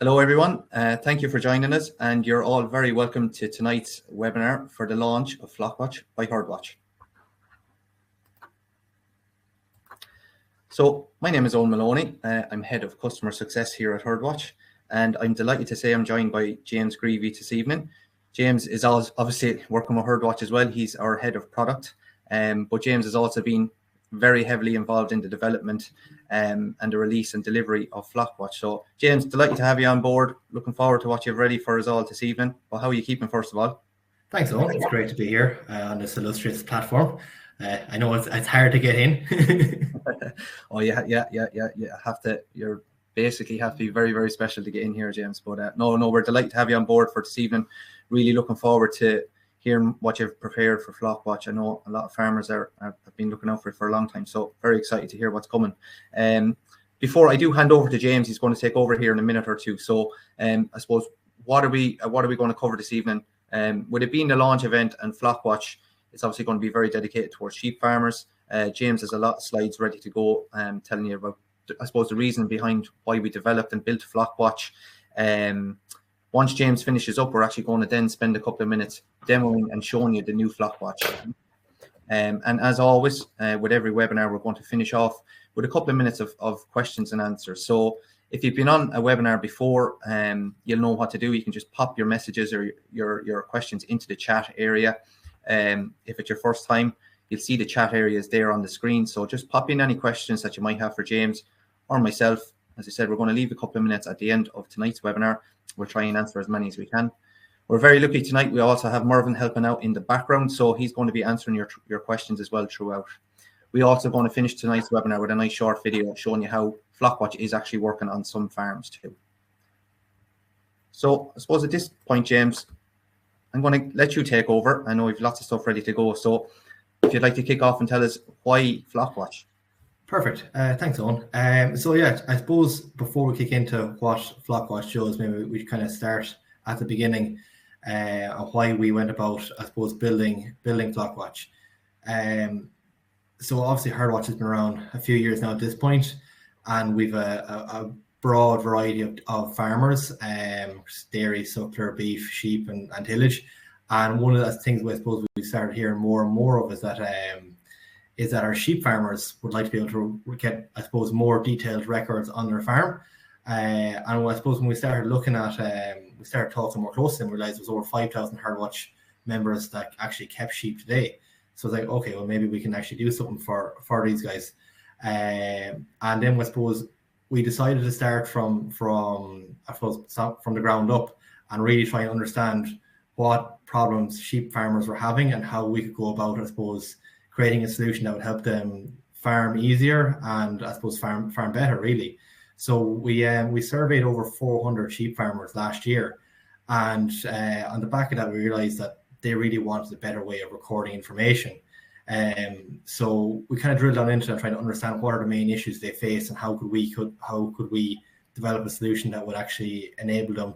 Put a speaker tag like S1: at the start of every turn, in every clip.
S1: Hello, everyone. Thank you for joining us, and you're all very welcome to tonight's webinar for the launch of Flockwatch by Herdwatch. So my name is Owen Maloney. I'm Head of Customer Success here at Herdwatch, and I'm delighted to say I'm joined by James Greavy this evening. James is obviously working with Herdwatch as well. He's our Head of Product, but James has also been very heavily involved in the development and the release and delivery of Flockwatch. So James, delighted to have you on board. Looking forward to what you've ready for us all this evening. Well, how are you keeping, first of all?
S2: Thanks, Owen. It's great to be here on this illustrious platform. I know it's hard to get in.
S1: Oh yeah. You're basically have to be very, very special to get in here, James. But no, we're delighted to have you on board for this evening. Really looking forward to hearing what you've prepared for Flockwatch. I know a lot of farmers have been looking out for it for a long time, so very excited to hear what's coming. Before I do hand over to James, he's going to take over here in a minute or two. So I suppose what are we going to cover this evening? With it being the launch event and Flockwatch, it's obviously going to be very dedicated towards sheep farmers. James has a lot of slides ready to go, telling you about, I suppose, the reason behind why we developed and built Flockwatch. Once James finishes up, we're actually going to then spend a couple of minutes demoing and showing you the new Flockwatch. And as always, with every webinar, we're going to finish off with a couple of minutes of questions and answers. So if you've been on a webinar before, you'll know what to do. You can just pop your messages or your questions into the chat area. If it's your first time, you'll see the chat areas there on the screen. So just pop in any questions that you might have for James or myself. As I said, we're going to leave a couple of minutes at the end of tonight's webinar. We'll try and answer as many as we can. We're very lucky tonight. We also have Mervyn helping out in the background, so he's going to be answering your questions as well throughout. We're also going to finish tonight's webinar with a nice short video showing you how Flockwatch is actually working on some farms too. So I suppose at this point, James, I'm going to let you take over. I know we've lots of stuff ready to go. So if you'd like to kick off and tell us why Flockwatch.
S2: Perfect. Thanks, Owen. So yeah, I suppose before we kick into what Flockwatch shows, maybe we kind of start at the beginning of why we went about, I suppose, building Flockwatch. So obviously Herdwatch has been around a few years now at this point, and we've a broad variety of farmers, dairy, suckler, beef, sheep, and tillage. And one of the things I suppose we started hearing more and more of is that our sheep farmers would like to be able to get, I suppose, more detailed records on their farm. And I suppose when we started looking at, we started talking more closely and realized there was over 5,000 Herdwatch members that actually kept sheep today. So it's like, okay, well, maybe we can actually do something for these guys. And then I suppose we decided to start from the ground up and really try and understand what problems sheep farmers were having and how we could go about, I suppose, creating a solution that would help them farm easier and, I suppose, farm better, really. So we surveyed over 400 sheep farmers last year, and on the back of that, we realized that they really wanted a better way of recording information. So we kind of drilled down into it and tried to understand what are the main issues they face and how could we develop a solution that would actually enable them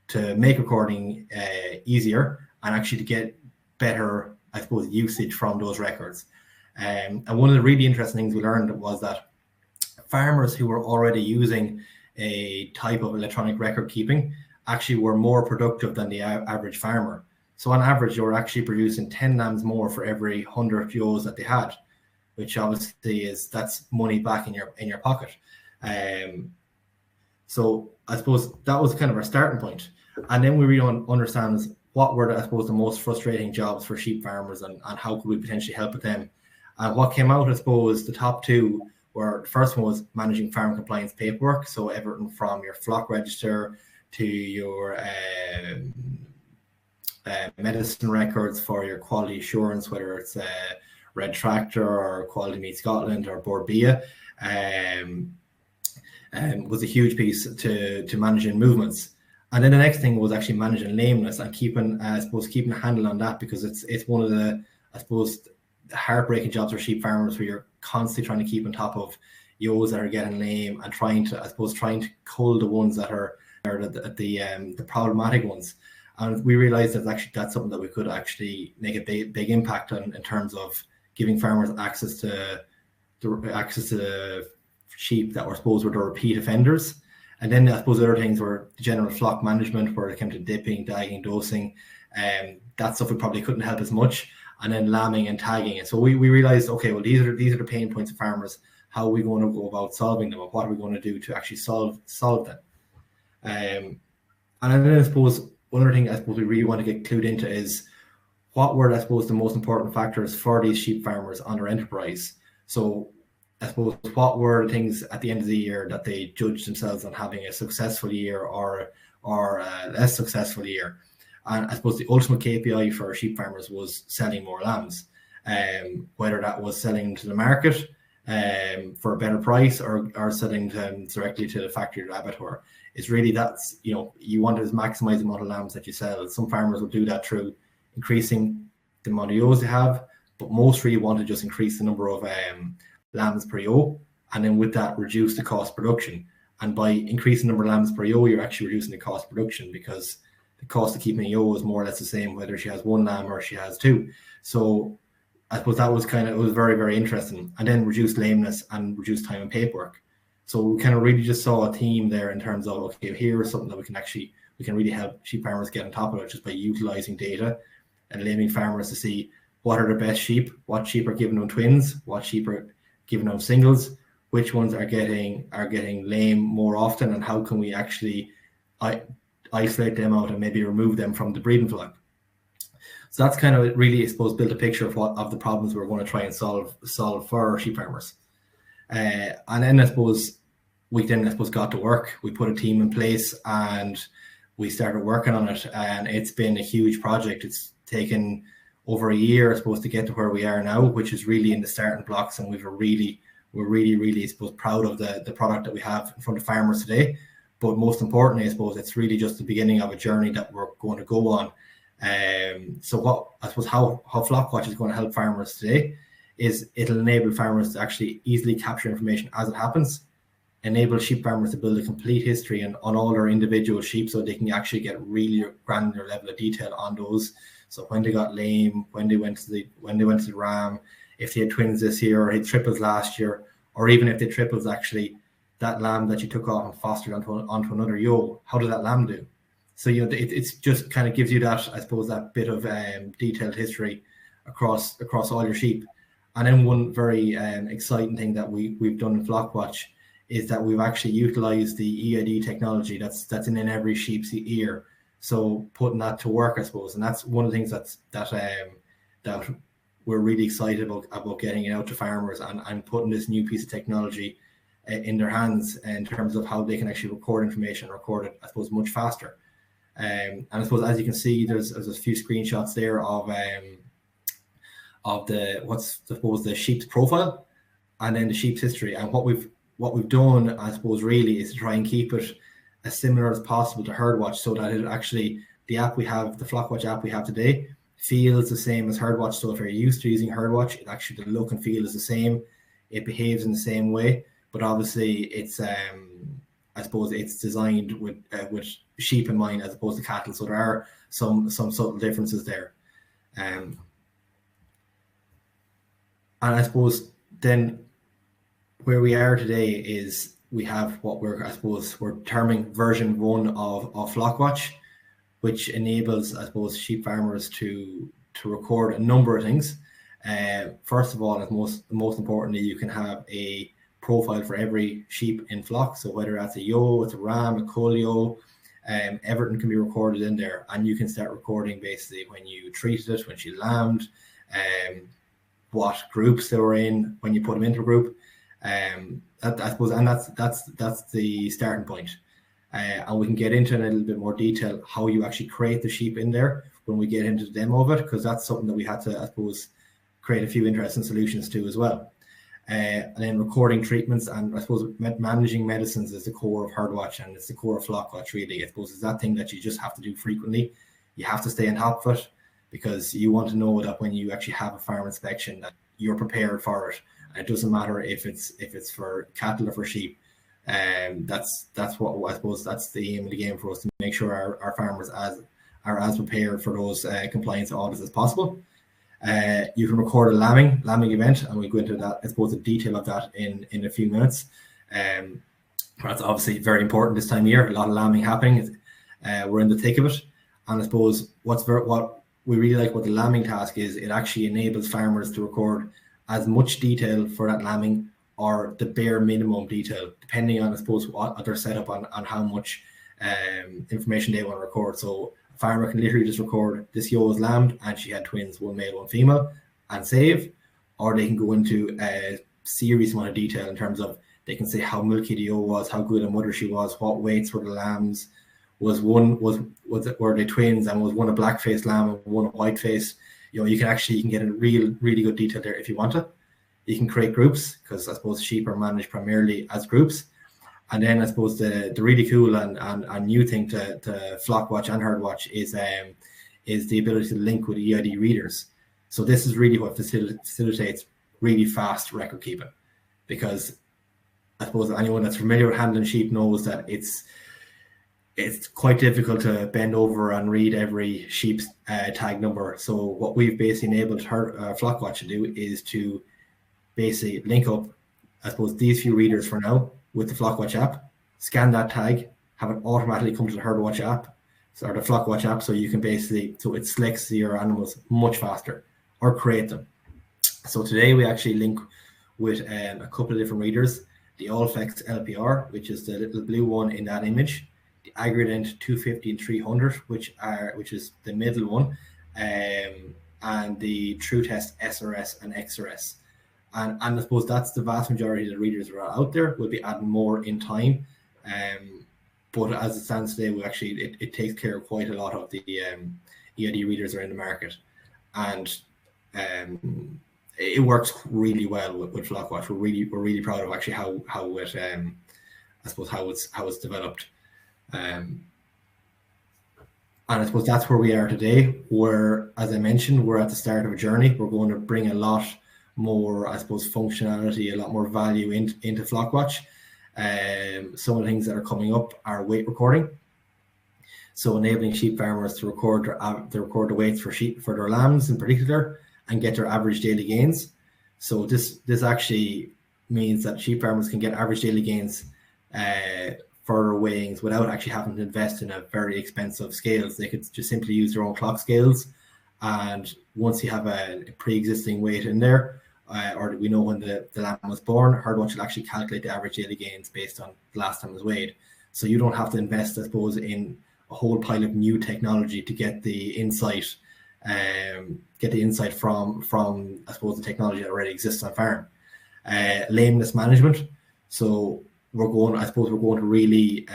S2: to make recording easier and actually to get better, I suppose, usage from those records. And one of the really interesting things we learned was that farmers who were already using a type of electronic record keeping actually were more productive than the average farmer. So on average, you were actually producing 10 lambs more for every 100 ewes that they had, which obviously that's money back in your pocket. So I suppose that was kind of our starting point. And then we really understand what were, I suppose, the most frustrating jobs for sheep farmers and how could we potentially help with them. And what came out, I suppose, the top two were, the first one was managing farm compliance paperwork. So everything from your flock register to your medicine records for your quality assurance, whether it's Red Tractor or Quality Meat Scotland or Board BIA, was a huge piece to managing movements. And then the next thing was actually managing lameness and keeping a handle on that, because it's one of the, I suppose, heartbreaking jobs for sheep farmers where you're constantly trying to keep on top of ewes that are getting lame and trying to cull the ones that are the problematic ones. And we realized that that's something that we could actually make a big impact on in terms of giving farmers access to sheep that were supposed were the repeat offenders. And then I suppose other things were the general flock management, where it came to dipping, dagging, dosing, that stuff we probably couldn't help as much. And then lambing and tagging. And so we realized, okay, well, these are the pain points of farmers. How are we going to go about solving them, and what are we going to do to actually solve them? And then I suppose one other thing I suppose we really want to get clued into is what were, I suppose, the most important factors for these sheep farmers on their enterprise. So I suppose what were the things at the end of the year that they judged themselves on having a successful year or a less successful year. And I suppose the ultimate KPI for sheep farmers was selling more lambs, whether that was selling to the market for a better price or selling them directly to the factory or abattoir. It's really that's, you want to maximize the amount of lambs that you sell. Some farmers will do that through increasing the amount of ewes they have, but most really want to just increase the number of lambs per ewe, and then with that reduce the cost of production. And by increasing the number of lambs per ewe, you're actually reducing the cost of production, because the cost of keeping a ewe is more or less the same whether she has one lamb or she has two. So I suppose that was it was very, very interesting. And then reduce lameness and reduce time and paperwork. So we kind of really just saw a theme there in terms of, okay, here is something that we can really help sheep farmers get on top of it, just by utilizing data and enabling farmers to see what are the best sheep, what sheep are giving them twins, what sheep are giving them singles, which ones are getting lame more often, and how can we actually isolate them out and maybe remove them from the breeding flock. So that's kind of really, I suppose, built a picture of the problems we're going to try and solve for sheep farmers. And then I suppose we got to work. We put a team in place and we started working on it, and it's been a huge project. It's taken over a year, I suppose, to get to where we are now, which is really in the starting blocks, and we're really, I suppose, proud of the product that we have in front of farmers today. But most importantly, I suppose, it's really just the beginning of a journey that we're going to go on. So how Flockwatch is going to help farmers today is it'll enable farmers to actually easily capture information as it happens, enable sheep farmers to build a complete history on all their individual sheep, so they can actually get really granular level of detail on those. So when they got lame, when they went to the ram, if they had twins this year or had triples last year, or even if they triples, actually that lamb that you took off and fostered onto another ewe, how did that lamb do? So it's just kind of gives you that, I suppose, that bit of detailed history across all your sheep. And then one very exciting thing that we've done in Flockwatch is that we've actually utilized the EID technology that's in every sheep's ear. So putting that to work, I suppose, and that's one of the things that we're really excited about getting it out to farmers and putting this new piece of technology in their hands in terms of how they can actually record information, record it, I suppose, much faster. And I suppose, as you can see, there's a few screenshots there of the sheep's profile and then the sheep's history. And what we've done, I suppose, really is to try and keep it as similar as possible to Herdwatch, so that it actually, the Flockwatch app we have today, feels the same as Herdwatch. So if you're used to using Herdwatch, the look and feel is the same. It behaves in the same way, but obviously it's I suppose it's designed with sheep in mind as opposed to cattle. So there are some subtle differences there. And I suppose then where we are today is we have what we're terming version 1 of Flockwatch, which enables, I suppose, sheep farmers to record a number of things. First of all, and most importantly, you can have a profile for every sheep in flock. So whether that's a ewe, it's a ram, a cull ewe, everything can be recorded in there, and you can start recording basically when you treated it, when she lambed, what groups they were in, when you put them into a group. I suppose, and that's the starting point. And we can get into in a little bit more detail how you actually create the sheep in there when we get into the demo of it, because that's something that we had to, I suppose, create a few interesting solutions to as well. And then recording treatments, and I suppose managing medicines is the core of Herdwatch, and it's the core of Flockwatch, really. I suppose it's that thing that you just have to do frequently. You have to stay on top of it, because you want to know that when you actually have a farm inspection, that you're prepared for it. And it doesn't matter if it's for cattle or for sheep. That's what I suppose that's the aim of the game for us, to make sure our farmers are as prepared for those compliance audits as possible. You can record a lambing event, and we'll go into that, I suppose, the detail of that in a few minutes. That's obviously very important this time of year. A lot of lambing happening. We're in the thick of it. And I suppose what we really like what the lambing task is, it actually enables farmers to record as much detail for that lambing or the bare minimum detail, depending on, I suppose, what they're set up on how much information they want to record. So a farmer can literally just record this ewe was lambed and she had twins, one male, one female, and save. Or they can go into a serious amount of detail in terms of they can say how milky the ewe was, how good a mother she was, what weights were the lambs, were they twins, and was one a black faced lamb and one a white face. You can get a really good detail there if you want it. You can create groups, because I suppose sheep are managed primarily as groups. And then I suppose the really cool and new thing to Flockwatch and Herdwatch is the ability to link with EID readers. So this is really what facilitates really fast record keeping, because I suppose anyone that's familiar with handling sheep knows that it's quite difficult to bend over and read every sheep's tag number. So what we've basically enabled Flockwatch to do is to basically link up, I suppose, these few readers for now with the Flockwatch app, scan that tag, have it automatically come to the Herdwatch app, or the Flockwatch app, so you can so it selects your animals much faster, or create them. So today we actually link with a couple of different readers, the Allflex LPR, which is the little blue one in that image, the Aggregate 250 and 300, which is the middle one, and the TrueTest SRS and XRS. And I suppose that's the vast majority of the readers that are out there. We'll be adding more in time. But as it stands today, we actually it takes care of quite a lot of the EID readers that are in the market. And it works really well with Flockwatch. We're really proud of actually how it's developed. And I suppose that's where we are today, where, as I mentioned, we're at the start of a journey. We're going to bring a lot more, I suppose, functionality, a lot more value into Flockwatch. Some of the things that are coming up are weight recording. So enabling sheep farmers to record the weights for their lambs in particular and get their average daily gains. So this actually means that sheep farmers can get average daily gains for their weighings without actually having to invest in a very expensive scales. They could just simply use their own clock scales, and once you have a pre-existing weight in there, or we know when the lamb was born, Herdwatch will actually calculate the average daily gains based on the last time it was weighed. So you don't have to invest, I suppose, in a whole pile of new technology to get the insight, from I suppose the technology that already exists on farm. Lameness management. So we're going to really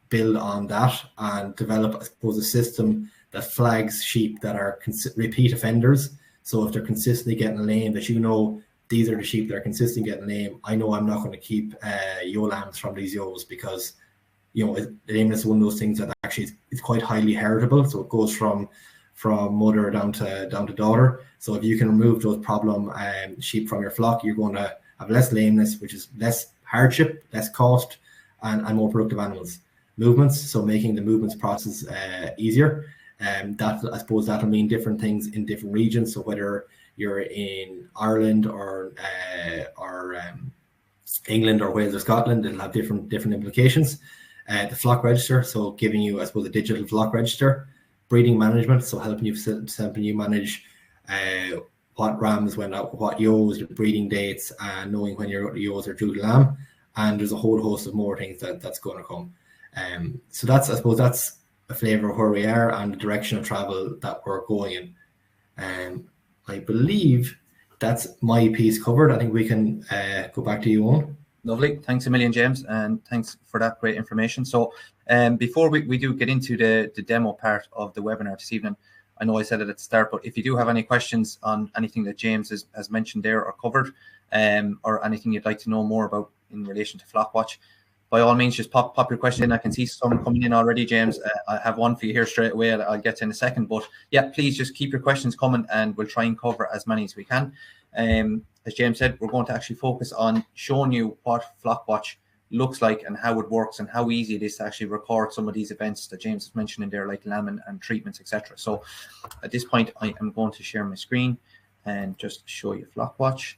S2: build on that and develop, I suppose, a system that flags sheep that are repeat offenders. So if they're consistently getting lame, that these are the sheep that are consistently getting lame, I know I'm not going to keep ewe lambs from these ewes, because lameness is one of those things that actually is quite highly heritable. So it goes from mother down to daughter. So if you can remove those problem sheep from your flock, you're going to have less lameness, which is less hardship, less cost, and more productive animals. Movements, so making the movements process easier. That, I suppose, that'll mean different things in different regions. So whether you're in Ireland or England or Wales or Scotland, it'll have different implications. The flock register, so giving you, I suppose, a digital flock register. Breeding management, so helping you manage what rams went out, what ewes, the breeding dates, and knowing when your ewes are due to lamb. And there's a whole host of more things that's going to come. So I suppose that's a flavour of where we are and the direction of travel that we're going in. I believe that's my piece covered. I think we can go back to you, Owen.
S1: Lovely. Thanks a million, James, and thanks for that great information. So before we do get into the demo part of the webinar this evening, I know I said it at the start, but if you do have any questions on anything that James has mentioned there or covered, or anything you'd like to know more about in relation to Flockwatch, by all means, just pop your question in. I can see some coming in already, James. I have one for you here straight away. I'll get to in a second. But yeah, please just keep your questions coming and we'll try and cover as many as we can. As James said, we're going to actually focus on showing you what Flockwatch looks like and how it works and how easy it is to actually record some of these events that James was mentioning there, like lambing and treatments, etc. So at this point, I am going to share my screen and just show you Flockwatch.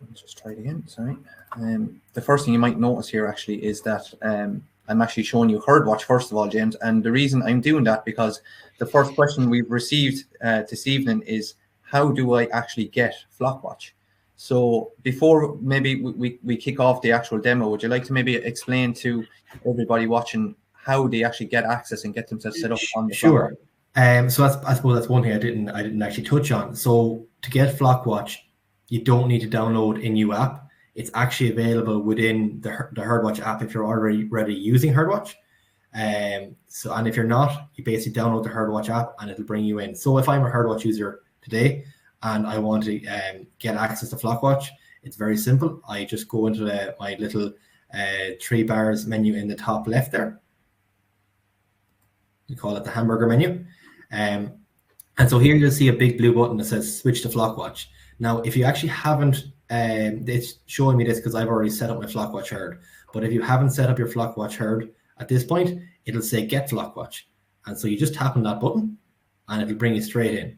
S1: Let's just try it again. Sorry. The first thing you might notice here actually is that I'm actually showing you Herdwatch first of all, James. And the reason I'm doing that because the first question we've received this evening is how do I actually get Flockwatch? So before maybe we kick off the actual demo, would you like to maybe explain to everybody watching how they actually get access and get themselves set up on the
S2: Sure.
S1: Flockwatch?
S2: So I suppose that's one thing I didn't actually touch on. So to get Flockwatch, you don't need to download a new app. It's actually available within the Herdwatch app if you're already using Herdwatch. And if you're not, you basically download the Herdwatch app and it'll bring you in. So if I'm a Herdwatch user today and I want to get access to Flockwatch, it's very simple. I just go into my little 3 bars menu in the top left there. We call it the hamburger menu. And so here you'll see a big blue button that says switch to Flockwatch. Now, if you actually haven't, it's showing me this because I've already set up my Flockwatch herd. But if you haven't set up your Flockwatch herd at this point, it'll say get Flockwatch. And so you just tap on that button and it'll bring you straight in.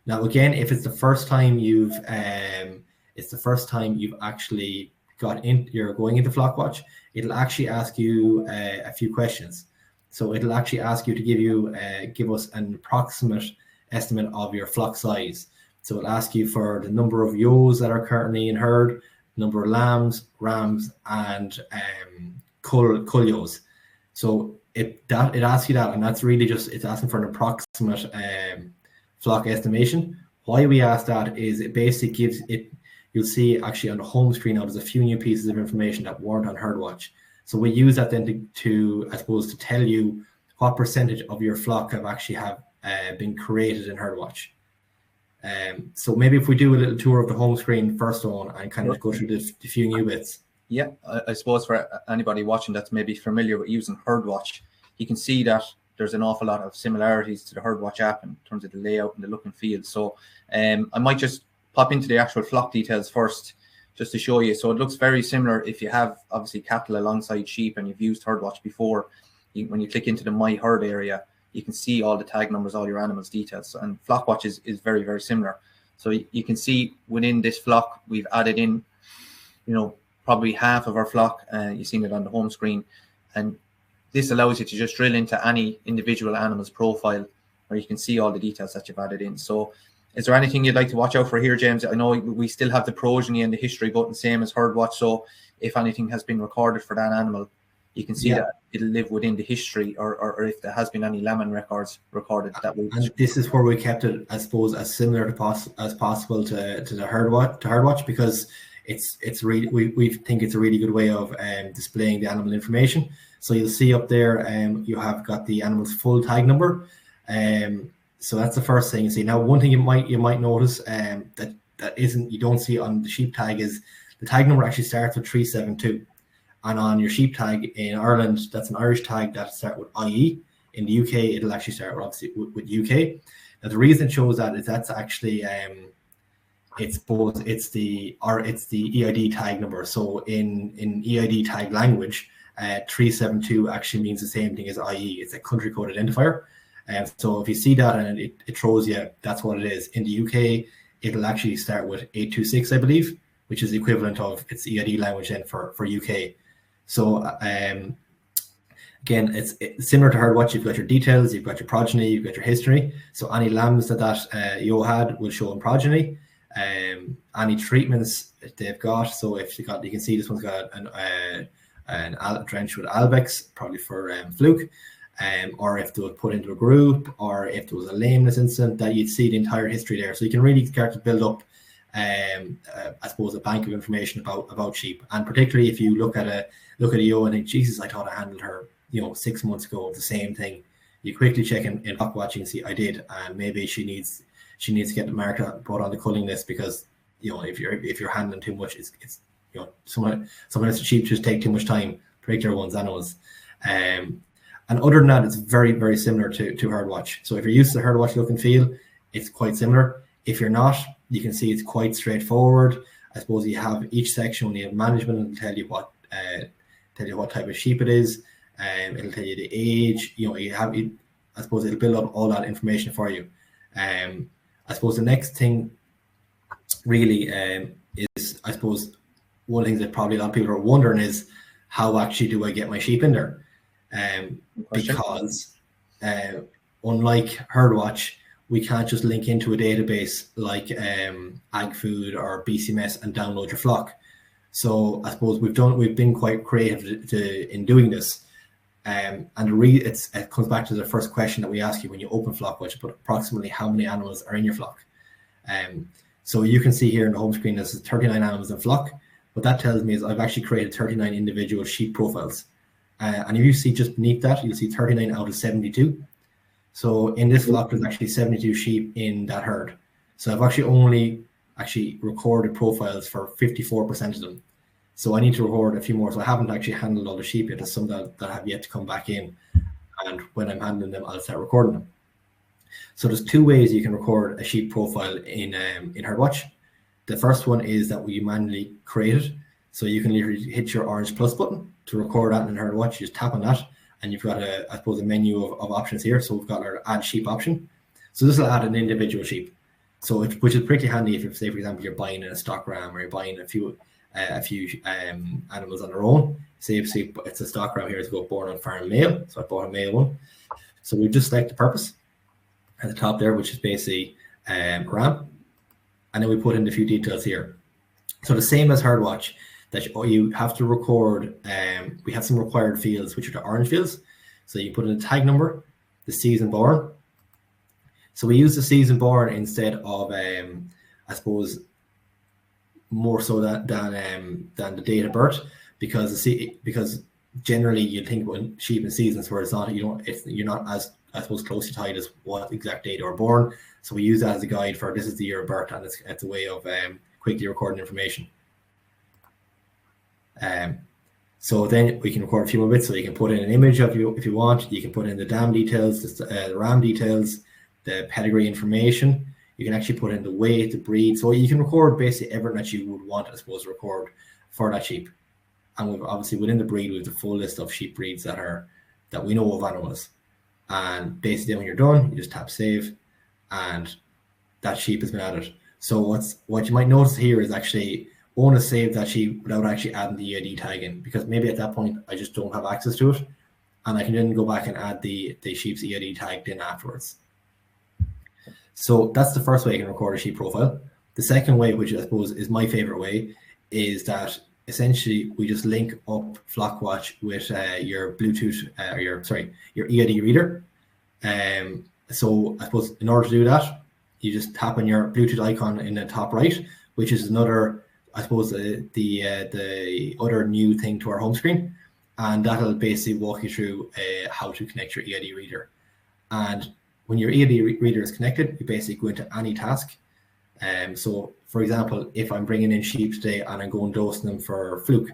S2: Now, again, if it's the first time you've actually you're going into Flockwatch, it'll actually ask you a few questions. So it'll actually ask you to give us an approximate estimate of your flock size. So it'll ask you for the number of ewes that are currently in herd, number of lambs, rams, and cull ewes. So it asks you that, and that's really it's asking for an approximate flock estimation. Why we ask that is it basically gives it. You'll see actually on the home screen now there's a few new pieces of information that weren't on Herdwatch. So we use that then to I suppose to tell you what percentage of your flock have been created in Herdwatch. So maybe if we do a little tour of the home screen first on and kind of go through the few new bits.
S1: Yeah, I suppose for anybody watching that's maybe familiar with using Herdwatch, you can see that there's an awful lot of similarities to the Herdwatch app in terms of the layout and the look and feel. So I might just pop into the actual flock details first just to show you. So it looks very similar if you have obviously cattle alongside sheep and you've used Herdwatch before. When you click into the My Herd area, you can see all the tag numbers, all your animals' details. And Flockwatch is very, very similar. So you can see within this flock, we've added in, probably half of our flock. You've seen it on the home screen. And this allows you to just drill into any individual animal's profile where you can see all the details that you've added in. So is there anything you'd like to watch out for here, James? I know we still have the progeny and the history button, same as Herdwatch. So if anything has been recorded for that animal, you can see that it'll live within the history, or if there has been any lambing records recorded.
S2: And this is where we kept it, I suppose, as similar as possible to the Herdwatch, because it's really we think it's a really good way of displaying the animal information. So you'll see up there, you have got the animal's full tag number. So that's the first thing you see. Now, one thing you might notice that you don't see on the sheep tag is the tag number actually starts with 372. And on your sheep tag in Ireland, that's an Irish tag that starts with IE. In the UK, it'll actually start with UK. Now, the reason it shows that is that's actually it's the EID tag number. So in EID tag language, 372 actually means the same thing as IE. It's a country code identifier. So if you see that and it throws you, that's what it is. In the UK, it'll actually start with 826, I believe, which is the equivalent of its EID language then for UK. So again, it's similar to Herdwatch. You've got your details, you've got your progeny, you've got your history. So any lambs that you had will show in progeny. Any treatments that they've got. So if you can see this one's got an drench with Albex, probably for fluke. Or if they were put into a group, or if there was a lameness incident, that you'd see the entire history there. So you can really start to build up, I suppose, a bank of information about sheep. And particularly if you look at a ewe and think, Jesus, I thought I handled her, 6 months ago, the same thing. You quickly check in Flockwatch and see I did, and maybe she needs to get brought on the culling list, because if you're handling too much, it's some of the sheep just take too much time, particular ones, animals. And other than that, it's very, very similar to Herdwatch. So if you're used to Herdwatch look and feel, it's quite similar. If you're not, you can see it's quite straightforward. I suppose you have each section when you have management, and tell you what type of sheep it is. It'll tell you the age. I suppose it'll build up all that information for you. I suppose the next thing really is I suppose one of the things that probably a lot of people are wondering is, how actually do I get my sheep in there? Because unlike Herdwatch, we can't just link into a database like AgFood or BCMS and download your flock. So I suppose we've been quite creative in doing this. And it comes back to the first question that we ask you when you open Flockwatch, but approximately how many animals are in your flock. So you can see here in the home screen, there's 39 animals in flock. What that tells me is I've actually created 39 individual sheep profiles. And if you see just beneath that, you'll see 39 out of 72. So in this flock, there's actually 72 sheep in that herd. So I've actually only recorded profiles for 54% of them. So I need to record a few more. So I haven't actually handled all the sheep yet. There's some that have yet to come back in. And when I'm handling them, I'll start recording them. So there's two ways you can record a sheep profile in Herdwatch. The first one is that we manually create it. So you can literally hit your orange plus button to record that in Herdwatch. You just tap on that, and you've got a menu of options here. So we've got our add sheep option. So this will add an individual sheep. So which is pretty handy if, say, for example, you're buying a stock ram or you're buying a few animals on their own. Say it's a stock ram here, it's got born on farm male. So I bought a male one. So we just select the purpose at the top there, which is basically ram. And then we put in a few details here. So the same as Herdwatch, that you have to record, we have some required fields, which are the orange fields. So you put in the tag number, the season born. So we use the season born instead of, I suppose, more so than the date of birth, because generally you think about sheep and seasons where you're not as, I suppose, closely tied as what exact date they were born. So we use that as a guide for this is the year of birth, and it's a way of quickly recording information. So then we can record a few more bits. So you can put in an image if you want. You can put in the dam details, the ram details, the pedigree information. You can actually put in the weight, the breed. So you can record basically everything that you would want, I suppose, to record for that sheep. And we've obviously within the breed, we have the full list of sheep breeds that we know of animals. And basically when you're done, you just tap save, and that sheep has been added. So what you might notice here is actually I want to save that sheep without actually adding the EID tag in, because maybe at that point I just don't have access to it, and I can then go back and add the sheep's EID tagged in afterwards. So that's the first way you can record a sheep profile. The second way, which I suppose is my favorite way, is that essentially we just link up Flockwatch with your Bluetooth your EID reader. So I suppose in order to do that, you just tap on your Bluetooth icon in the top right, which is another, I suppose, the other new thing to our home screen, and that'll basically walk you through how to connect your EID reader. And when your EID reader is connected, you basically go into any task. So, for example, if I'm bringing in sheep today and I'm going dosing them for fluke,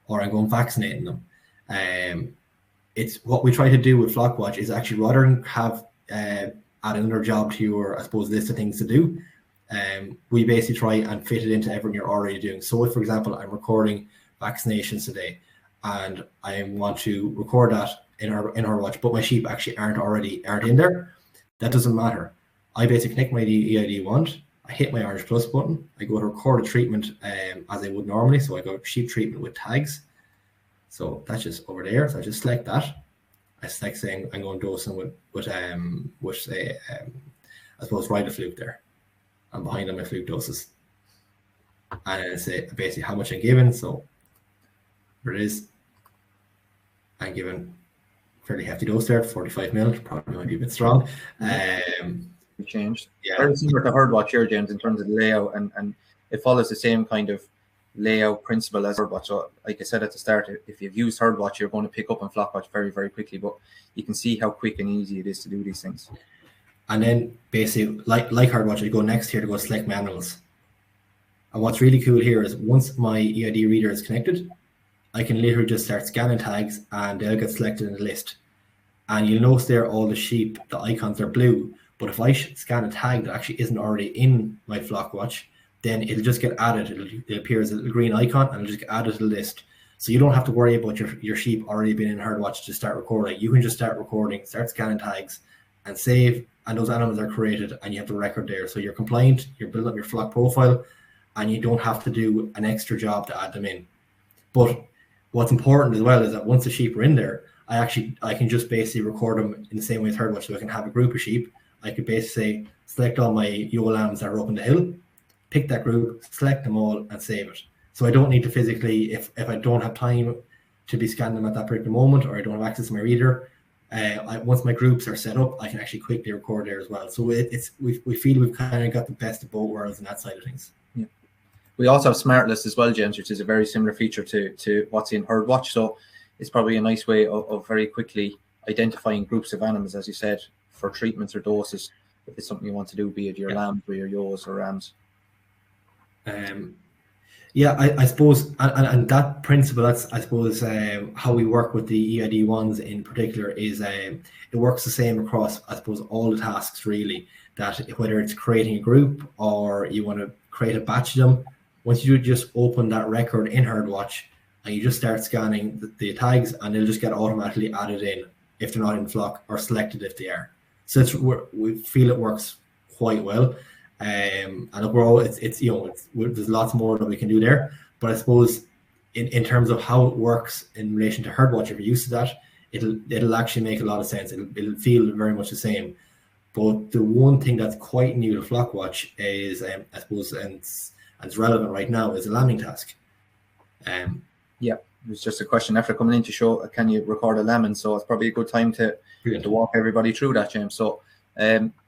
S2: or I'm going vaccinating them, it's what we try to do with Flockwatch is actually, rather than have add another job to your, I suppose, list of things to do, we basically try and fit it into everything you're already doing. So if, for example, I'm recording vaccinations today and I want to record that in our watch, but my sheep actually aren't in there, that doesn't matter. I basically connect my EID wand, I hit my orange plus button, I go to record a treatment as I would normally. So I go sheep treatment with tags. So that's just over there. So I just select that. I select saying I'm going dosing with say, I suppose, right a fluke there. I'm behind on my fluke doses. And I say basically how much I'm given. So there it is. I'm given fairly hefty dose there, 45 mil, probably might be a bit strong.
S1: Changed.
S2: Yeah.
S1: Very similar to Herdwatch here, James, in terms of the layout, and it follows the same kind of layout principle as Herdwatch. So like I said at the start, if you've used Herdwatch, you're going to pick up on Flockwatch very, very quickly, but you can see how quick and easy it is to do these things.
S2: And then basically, like Herdwatch, I go next here to go select my animals. And what's really cool here is once my EID reader is connected, I can literally just start scanning tags and they'll get selected in the list. And you'll notice there all the sheep, the icons are blue. But if I scan a tag that actually isn't already in my Flockwatch, then it'll just get added. It appears as a green icon and it'll just get added to the list. So you don't have to worry about your sheep already being in Herdwatch to start recording. You can just start recording, start scanning tags and save, and those animals are created and you have the record there. So you're compliant, you're building up your flock profile, and you don't have to do an extra job to add them in. But what's important as well is that once the sheep are in there, I can just basically record them in the same way as Herdwatch. So I can have a group of sheep. I could basically say, select all my ewe lambs that are up in the hill, pick that group, select them all, and save it. So I don't need to physically, if I don't have time to be scanning them at that particular moment, or I don't have access to my reader, once my groups are set up, I can actually quickly record there as well. So we feel we've kind of got the best of both worlds in that side of things.
S1: Yeah. We also have Smart List as well, James, which is a very similar feature to what's in Herdwatch. So it's probably a nice way of very quickly identifying groups of animals, as you said, for treatments or doses, if it's something you want to do, be it your lambs or your ewes or rams.
S2: I suppose, and that principle, that's, I suppose, how we work with the EID ones in particular is it works the same across, I suppose, all the tasks really, that whether it's creating a group or you want to create a batch of them, once you just open that record in Herdwatch and you just start scanning the tags, and they'll just get automatically added in if they're not in flock, or selected if they are. So we feel it works quite well. And overall, there's lots more that we can do there. But I suppose in terms of how it works in relation to Herdwatch, if you're used to that, it'll actually make a lot of sense. It'll feel very much the same. But the one thing that's quite new to Flockwatch is, I suppose, and it's relevant right now, is a lambing task.
S1: Yeah, it was just a question after coming in to show, can you record a lambing? So it's probably a good time to walk everybody through that, James. So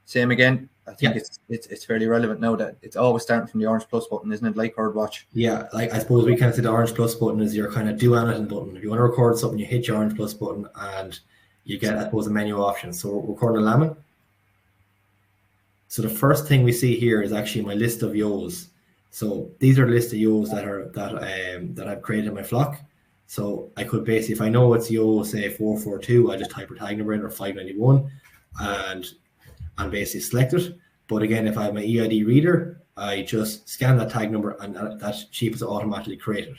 S1: same again. I think it's fairly relevant now that it's always starting from the orange plus button, isn't it? Like Herdwatch.
S2: Yeah, like I suppose we kind of say the orange plus button is your kind of do anything button. If you want to record something, you hit your orange plus button and you get, I suppose, a menu option. So we're recording a lambing. So the first thing we see here is actually my list of ewes. So these are a list of ewes that I've created in my flock. So I could basically, if I know it's ewe, say 442, I just type her tag number in, or 591, and basically select it. But again, if I have my EID reader, I just scan that tag number and that sheep is automatically created.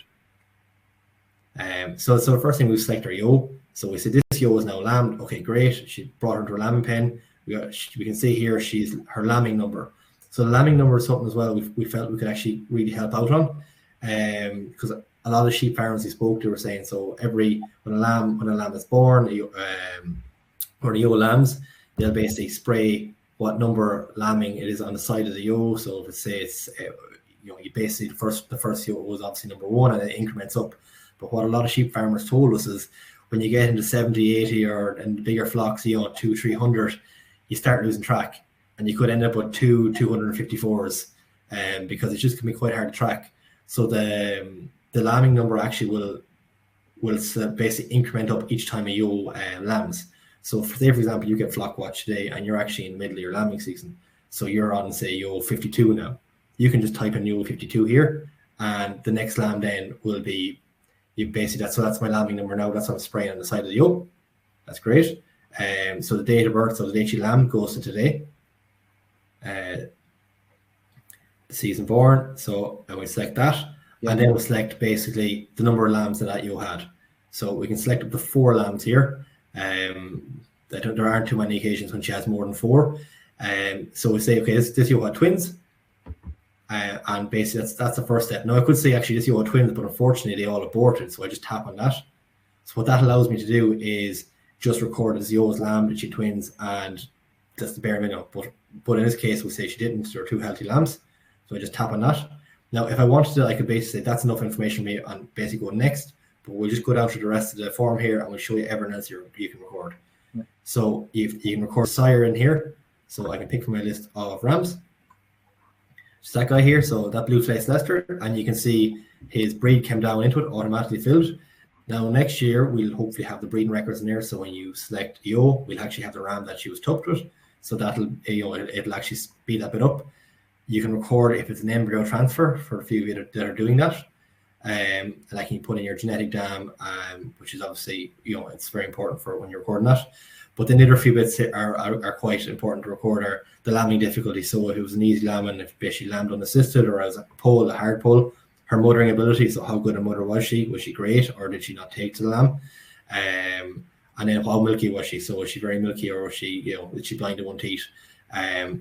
S2: So the first thing, we select our ewe. So we say this ewe is now lambed. Okay, great. She brought her into her lambing pen. We can see here her lambing number. So the lambing number is something as well we felt we could actually really help out on, because a lot of sheep farmers we spoke to were saying, so when a lamb is born, or the ewe lambs, they'll basically spray what number lambing it is on the side of the ewe. So if it's you basically the first ewe was obviously number 1, and it increments up. But what a lot of sheep farmers told us is, when you get into 70, 80, or in bigger flocks, 200, 300, you start losing track, and you could end up with 254s, because it just can be quite hard to track. So the lambing number actually will basically increment up each time a ewe lambs. So say, for example, you get Flockwatch today and you're actually in the middle of your lambing season. So you're on, say, ewe 52 now. You can just type in ewe 52 here, and the next lamb then will be, so that's my lambing number now. That's what I'm spraying on the side of the ewe. That's great. So the date of birth, so the date she lambed, goes to today. The season born. So I will select that. And then we'll select basically the number of lambs that ewe had. So we can select up to 4 lambs here. There aren't too many occasions when she has more than 4. So we say, okay, this ewe had twins. And basically that's the first step. Now I could say actually this ewe had twins, but unfortunately they all aborted. So I just tap on that. So what that allows me to do is just record as the ewe's lamb that she twins, and that's the bare minimum. But in this case, we'll say she didn't. There are 2 healthy lambs. So I just tap on that. Now, if I wanted to, I could basically say that's enough information for me and basically go next. But we'll just go down to the rest of the form here, and we'll show you everything else you can record. Yeah. So you can record sire in here. So I can pick from my list of rams. Just that guy here. So that blue faced Leicester, and you can see his breed came down into it, automatically filled. Now next year we'll hopefully have the breeding records in there. So when you select ewe, we'll actually have the ram that she was tucked with. So that'll it'll actually speed that bit up. You can record if it's an embryo transfer for a few of you that are doing that. And like, can you put in your genetic dam, which is obviously, it's very important for when you're recording that. But then the other few bits are quite important to record are the lambing difficulty. So if it was an easy lambing, if she lambed unassisted, or as a hard pull, her mothering ability. So how good a mother was she? Was she great, or did she not take to the lamb? And then how milky was she? So was she very milky, or was she, is she blind to one teat?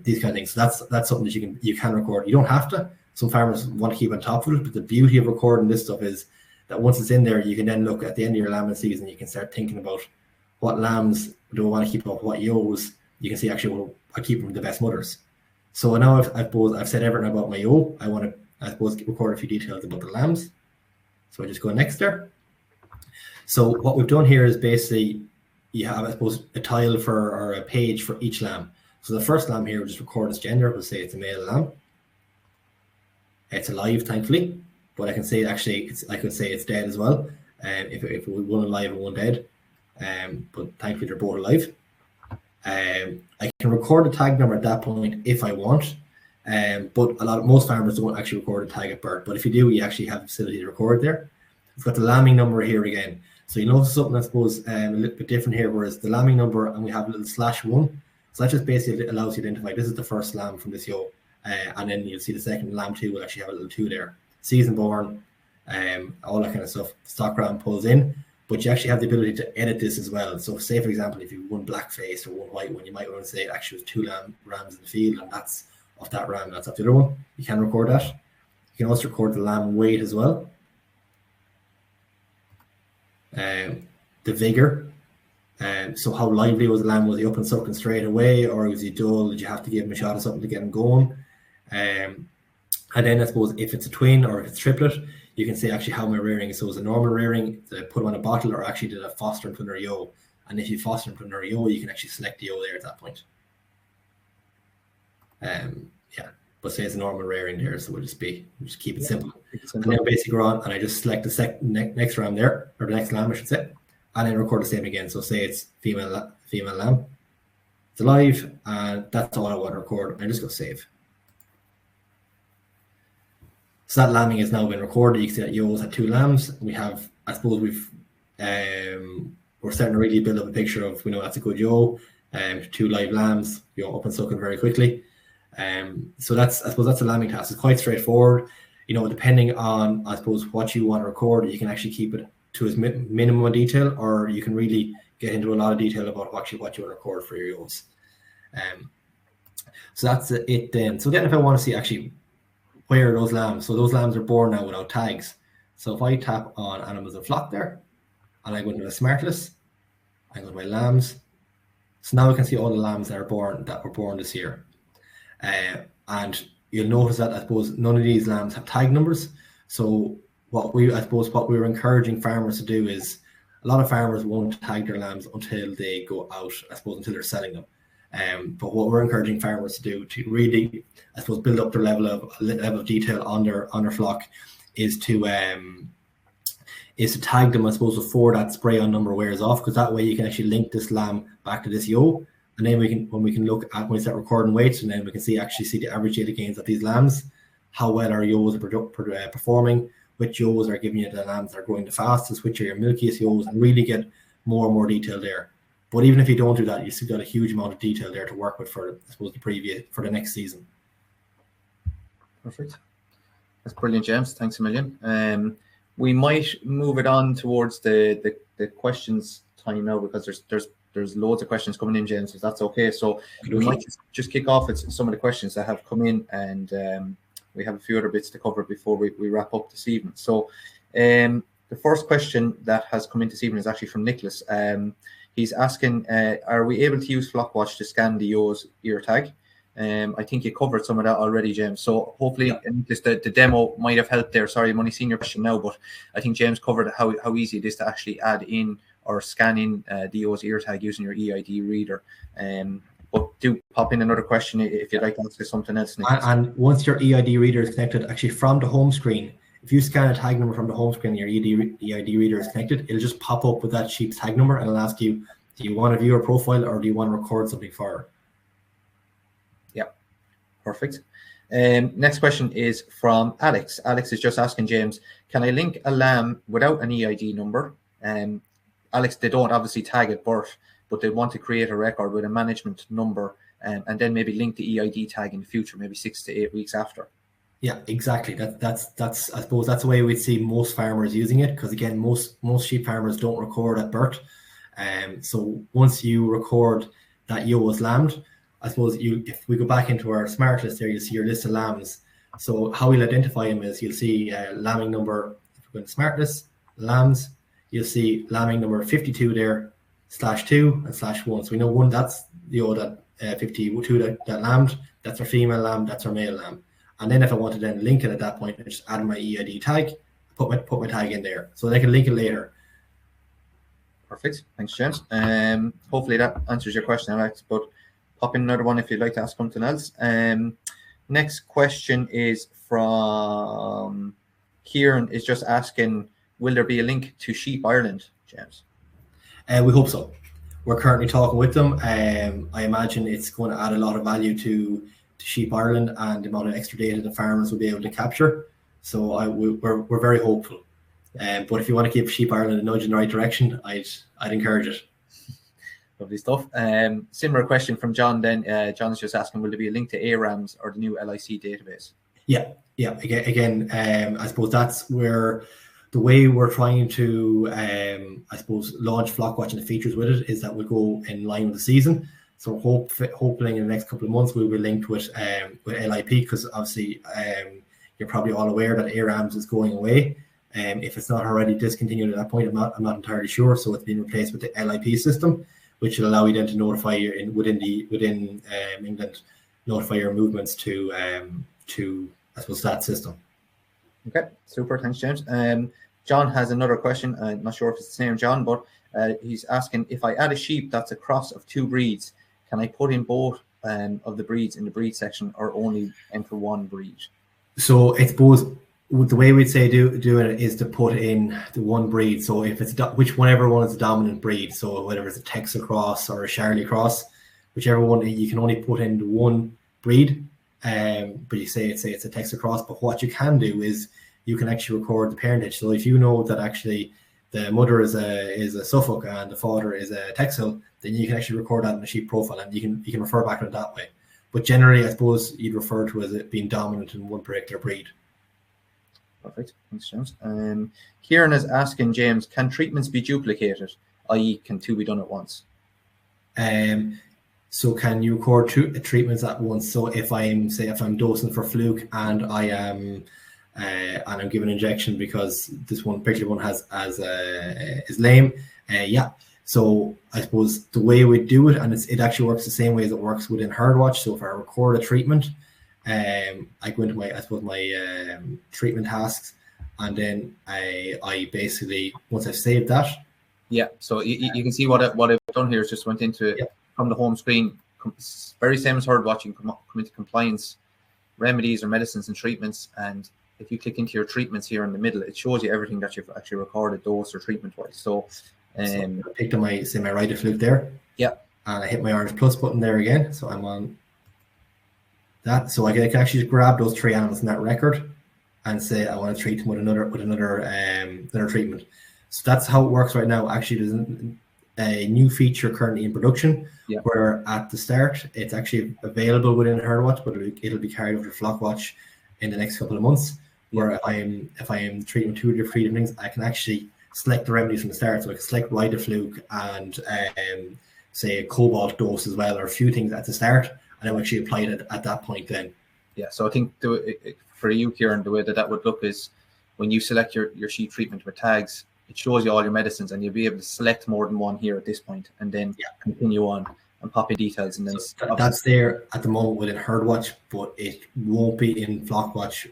S2: These kind of things. So that's something that you can record. You don't have to. some farmers want to keep on top of it, but the beauty of recording this stuff is that once it's in there, you can then look at the end of your lambing season, you can start thinking about what lambs do I want to keep up, what ewes. You can see actually, well, I keep them the best mothers. So now I've said everything about my ewe. I want to, I suppose, record a few details about the lambs. So I just go next there. So what we've done here is basically you have, I suppose, a tile for or a page for each lamb. So the first lamb here will just record its gender. We'll say it's a male lamb. It's alive, thankfully, but I can say actually I could say it's dead as well. If it was one alive and one dead, but thankfully they're both alive. I can record the tag number at that point if I want, but most farmers don't actually record a tag at birth. But if you do, you actually have the facility to record there. We've got the lambing number here again. So you notice something, I suppose, a little bit different here, whereas the lambing number, and we have a little /1. So that just basically allows you to identify this is the first lamb from this ewe. And then you'll see the second lamb 2 will actually have a little 2 there. Season born, all that kind of stuff. Stock ram pulls in, but you actually have the ability to edit this as well. So say, for example, if you have one black face or one white one, you might want to say it actually was 2 rams in the field, and that's off that ram, that's off the other one. You can record that. You can also record the lamb weight as well. The vigor. So how lively was the lamb? Was he up and sucking straight away, or was he dull? Did you have to give him a shot of something to get him going? And then I suppose if it's a twin or if it's triplet, you can say actually how am I rearing. So is a normal rearing, did I put them on a bottle, or actually did I foster them to another ewe? And if you foster them to another ewe, you can actually select the ewe there at that point. Yeah, but say it's a normal rearing there, so we'll just keep it simple. And then basically go on and I just select the next ram there, or the next lamb I should say, and then record the same again. So say it's female lamb, it's alive, and that's all I want to record. I just go save. So that lambing has now been recorded. You can see that ewes had 2 lambs. We have, I suppose we're starting to really build up a picture of, we know that's a good ewe, 2 live lambs, up and sucking very quickly. So I suppose that's a lambing task. It's quite straightforward. Depending on, I suppose, what you want to record, you can actually keep it to as minimum detail, or you can really get into a lot of detail about what you want to record for your ewes. So that's it then. So then if I want to see actually where are those lambs? So those lambs are born now without tags. So if I tap on animals and flock there, and I go into the smart list, I go to my lambs. So now I can see all the lambs that were born this year. And you'll notice that I suppose none of these lambs have tag numbers. So what we're encouraging farmers to do is, a lot of farmers won't tag their lambs until they go out, I suppose, until they're selling them. But what we're encouraging farmers to do to really, I suppose, build up their level of detail on their flock is to tag them, I suppose, before that spray on number wears off, because that way you can actually link this lamb back to this ewe, and then when we start recording weights, and then we can see the average daily gains of these lambs, how well our ewes are performing, which ewes are giving you the lambs that are growing the fastest, which are your milkiest ewes, and really get more and more detail there. But even if you don't do that, you still got a huge amount of detail there to work with for, I suppose, for the next season.
S1: Perfect. That's brilliant, James. Thanks a million. We might move it on towards the questions time now, because there's loads of questions coming in, James, if that's okay. So we might just kick off with some of the questions that have come in, and we have a few other bits to cover before we wrap up this evening. So the first question that has come in this evening is actually from Nicholas. He's asking, are we able to use Flockwatch to scan the ewe's ear tag? I think you covered some of that already, James. So hopefully the demo might have helped there. Sorry, I'm only seeing your question now, but I think James covered how easy it is to actually add in or scan in the ewe's ear tag using your EID reader. But do pop in another question if you'd like to ask something else, Nicholas.
S2: And once your EID reader is connected, actually from the home screen, if you scan a tag number from the home screen and your EID reader is connected, it'll just pop up with that sheep's tag number, and it'll ask you, do you want to view her profile or do you want to record something for her?
S1: Yeah, perfect. Next question is from Alex. Alex is just asking James, can I link a lamb without an EID number? Alex, they don't obviously tag at birth, but they want to create a record with a management number, and then maybe link the EID tag in the future, maybe 6 to 8 weeks after.
S2: Yeah, exactly. That's I suppose that's the way we'd see most farmers using it, because again, most sheep farmers don't record at birth. So once you record that ewe was lambed, I suppose if we go back into our smart list there, you see your list of lambs. So how we'll identify them is you'll see lambing number, if you're going to smartless, lambs, you'll see lambing number 52 there, /2 and /1. So we know one, that's that 52 that lambed, that's our female lamb, that's our male lamb. And then if I want to then link it at that point, I just add my EID tag, put my tag in there. So they can link it later.
S1: Perfect. Thanks, James. Hopefully that answers your question, Alex, but pop in another one if you'd like to ask something else. Next question is from Kieran, is just asking, will there be a link to Sheep Ireland, James?
S2: We hope so. We're currently talking with them. I imagine it's going to add a lot of value to Sheep Ireland and the amount of extra data the farmers will be able to capture. So we're very hopeful. But if you want to give Sheep Ireland a nudge in the right direction, I'd encourage it.
S1: Lovely stuff. Similar question from John then. John's just asking, will there be a link to ARAMS or the new LIC database?
S2: Yeah. Again, I suppose that's where the way we're trying to, I suppose, launch Flockwatch and the features with it is that we'll go in line with the season. So hopefully in the next couple of months, we'll be linked with LIP, because obviously you're probably all aware that ARAMS is going away. If it's not already discontinued at that point, I'm not entirely sure. So it's been replaced with the LIP system, which will allow you then to notify you within England, notify your movements to I suppose that system.
S1: Okay, super. Thanks, James. John has another question. I'm not sure if it's the same John, but he's asking, if I add a sheep that's a cross of 2 breeds, can I put in both of the breeds in the breed section, or only enter one breed? So
S2: I suppose the way we'd say doing it is to put in the one breed. So if it's whichever one is the dominant breed, so whether it's a Texel cross or a Charolais cross, whichever one, you can only put in the one breed. But you say it's a Texel cross. But what you can do is you can actually record the parentage. So if you know that actually the mother is a Suffolk and the father is a Texel, then you can actually record that in the sheep profile, and you can refer back to it that way. But generally, I suppose you'd refer to as it being dominant in one particular breed.
S1: Perfect. Thanks, James. Kieran is asking, James, can treatments be duplicated, i.e. can 2 be done at once?
S2: So can you record 2 treatments at once? So if I'm dosing for fluke and I'm giving an injection because this one particular one is lame, yeah. So I suppose the way we do it, and it actually works the same way as it works within Herdwatch. So if I record a treatment, I go into my treatment tasks, and then I basically, once I've saved that.
S1: Yeah. So you can see what I've done here is just went into it from the home screen. Very same as Herdwatch. You come into compliance, remedies or medicines and treatments, and if you click into your treatments here in the middle, it shows you everything that you've actually recorded, dose or treatment wise. So
S2: I picked on my right fluke there.
S1: Yeah.
S2: And I hit my orange plus button there again. So I'm on that. So I can actually just grab those 3 animals in that record and say I want to treat them with another treatment. So that's how it works right now. Actually, there's a new feature currently in production where at the start it's actually available within Herdwatch, but it'll be carried over to Flockwatch in the next couple of months. Where if I am treating 2 different things, I can actually select the remedies from the start. So I can select Fluke and say a cobalt dose as well, or a few things at the start, and I'll actually apply it at that point then. Yeah,
S1: so I think for you, Kieran, the way that would look is when you select your sheep treatment with tags, it shows you all your medicines, and you'll be able to select more than one here at this point, and then continue on and pop your details. And then
S2: that's there at the moment within Herdwatch, but it won't be in Flockwatch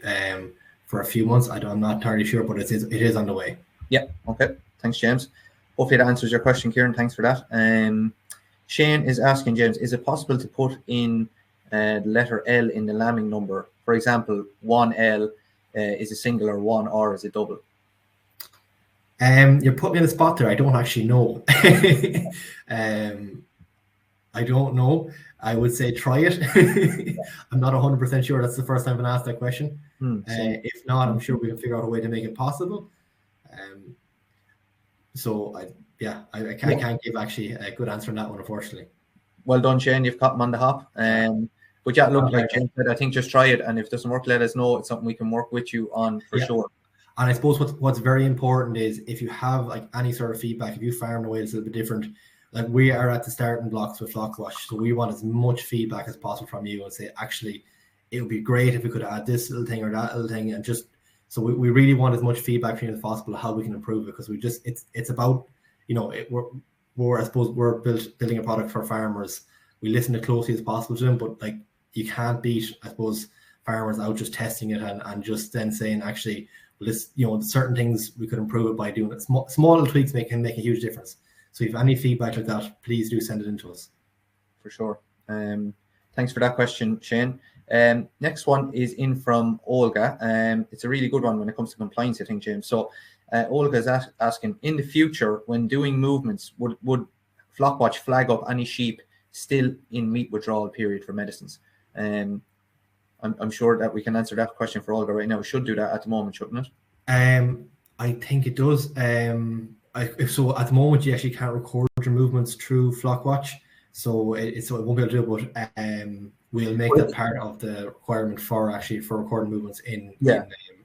S2: for a few months. I'm not entirely sure, but it is on the way.
S1: Yeah. Okay. Thanks, James. Hopefully that answers your question, Kieran. Thanks for that. Shane is asking, James, is it possible to put in the letter L in the lambing number? For example, 1L is a single, or 1R is a double.
S2: You're putting me in a spot there. I don't actually know. I don't know. I would say try it. I'm not 100% sure. That's the first time I've been asked that question. If not, I'm sure we can figure out a way to make it possible. I can't give actually a good answer on that one, unfortunately.
S1: Well done, Shane. You've caught them on the hop. But yeah, look, like Shane said, I think just try it, and if it doesn't work, let us know. It's something we can work with you on for sure.
S2: And I suppose what's very important is if you have like any sort of feedback, if you farm in a way that's a little bit different, like we are at the starting blocks with Flockwatch, so we want as much feedback as possible from you and say, actually, it would be great if we could add this little thing or that little thing, and just so we really want as much feedback from you as possible how we can improve it, because we just it's about, you know, we're I suppose we're building a product for farmers. We listen as closely as possible to them, but like you can't beat, I suppose, farmers out just testing it and just then saying, actually, well, this, you know, certain things we could improve it by doing it. Small little tweaks can make a huge difference. So if you have any feedback like that, please do send it in to us. For
S1: sure. Thanks for that question, Shane. Next one is in from Olga. It's a really good one when it comes to compliance, I think, James. So Olga is asking, in the future, when doing movements, would Flockwatch flag up any sheep still in meat withdrawal period for medicines? I'm sure that we can answer that question for Olga right now. We should do that at the moment, shouldn't
S2: it? I think it does. So at the moment, you actually can't record your movements through Flockwatch, so it won't be able to do it. But we'll make that part of the requirement for recording movements in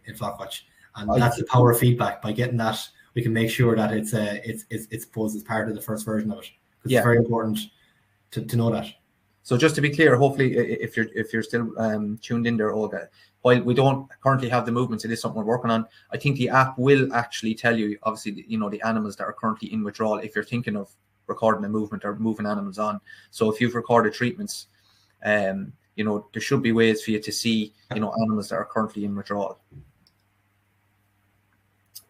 S2: Flockwatch, and that's the power of feedback. By getting that, we can make sure that it's posed as part of the first version of it. It's very important to know that.
S1: So just to be clear, hopefully, if you're still tuned in there, Olga, while we don't currently have the movements, it is something we're working on. I think the app will actually tell you, obviously, you know, the animals that are currently in withdrawal, if you're thinking of recording a movement or moving animals on. So if you've recorded treatments, you know, there should be ways for you to see, you know, animals that are currently in withdrawal.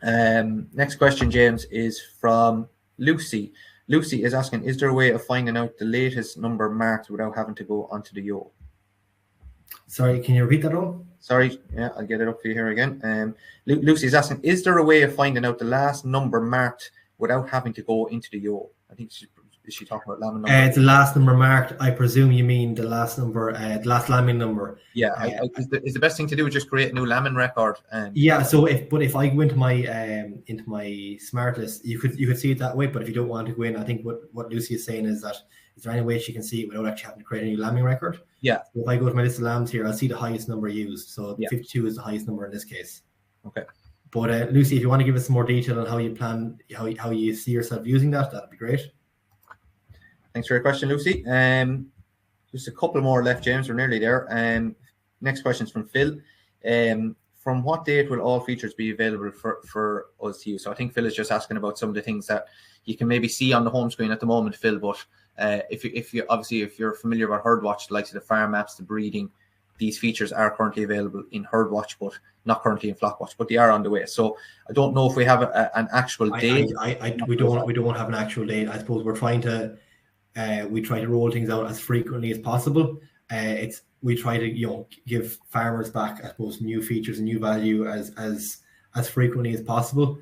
S1: Next question, James, is from Lucy. Lucy is asking, is there a way of finding out the latest number marked without having to go onto the ewe?
S2: Sorry, can you repeat that all?
S1: Sorry, yeah, I'll get it up for you here again. Lucy is asking, is there a way of finding out the last number marked without having to go into the ewe? I think is she talking about lambing number?
S2: It's the last number marked. I presume you mean the last number, the last lambing number.
S1: Yeah, is the best thing to do is just create a new lambing record.
S2: Yeah. So if I go into my smart list, you could see it that way. But if you don't want to go in, I think what Lucy is saying is that, is there any way she can see it without actually having to create a new lambing record?
S1: Yeah.
S2: So if I go to my list of lambs here, I'll see the highest number used. So 52 is the highest number in this case.
S1: Okay.
S2: But Lucy, if you want to give us some more detail on how you plan, how you see yourself using that, that'd be great.
S1: Thanks for your question, Lucy. Just a couple more left, James. We're nearly there. Next question is from Phil. From what date will all features be available for us to use? So I think Phil is just asking about some of the things that you can maybe see on the home screen at the moment, Phil. But if you're familiar with Herdwatch, the likes of the farm maps, the breeding, these features are currently available in Herdwatch, but not currently in Flockwatch, but they are on the way. So I don't know if we have an actual date.
S2: We don't have an actual date. I suppose we're trying to we try to roll things out as frequently as possible. We try to give farmers back, I suppose, new features and new value as frequently as possible,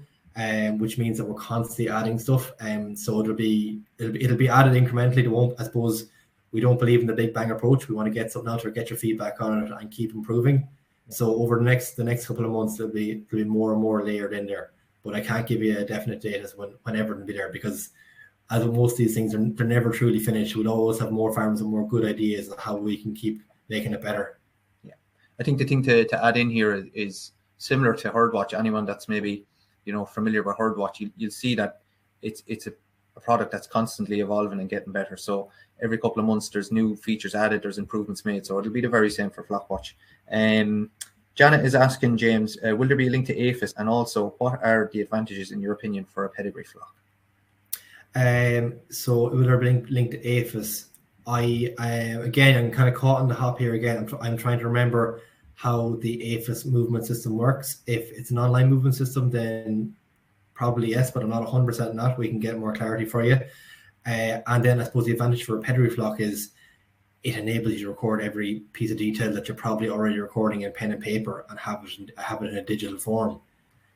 S2: which means that we're constantly adding stuff. So it'll be added incrementally. It won't, I suppose, we don't believe in the big bang approach. We want to get something out or get your feedback on it and keep improving. So over the next couple of months, there'll be more and more layered in there. But I can't give you a definite date as whenever it'll be there, because as with most of these things, they're never truly finished. We'll always have more farmers and more good ideas on how we can keep making it better.
S1: Yeah, I think the thing to add in here is similar to Herdwatch. Anyone that's maybe familiar with Herdwatch, you'll see that it's a product that's constantly evolving and getting better. So every couple of months, there's new features added, there's improvements made. So it'll be the very same for Flockwatch. Janet is asking, James, will there be a link to APHIS? And also, what are the advantages, in your opinion, for a pedigree flock?
S2: So will there be a link to APHIS? Again, I'm kind of caught on the hop here again. I'm trying to remember how the APHIS movement system works. If it's an online movement system, then probably yes, but I'm not 100% not. We can get more clarity for you. And then I suppose the advantage for a pedigree flock is it enables you to record every piece of detail that you're probably already recording in pen and paper and have it in a digital form.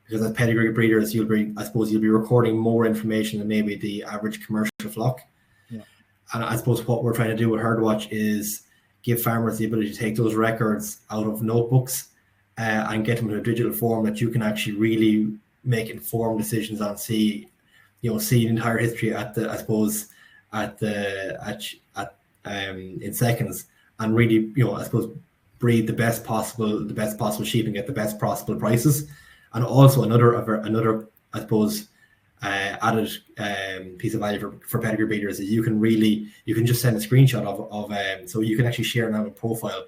S2: Because as pedigree breeders, you'll be recording more information than maybe the average commercial flock. Yeah. And I suppose what we're trying to do with Herdwatch is give farmers the ability to take those records out of notebooks and get them in a digital form that you can actually really make informed decisions on. See the entire history in seconds, and really breed the best possible sheep and get the best possible prices. And also another I suppose added piece of value for pedigree breeders is you can just send a screenshot of so you can actually share now a profile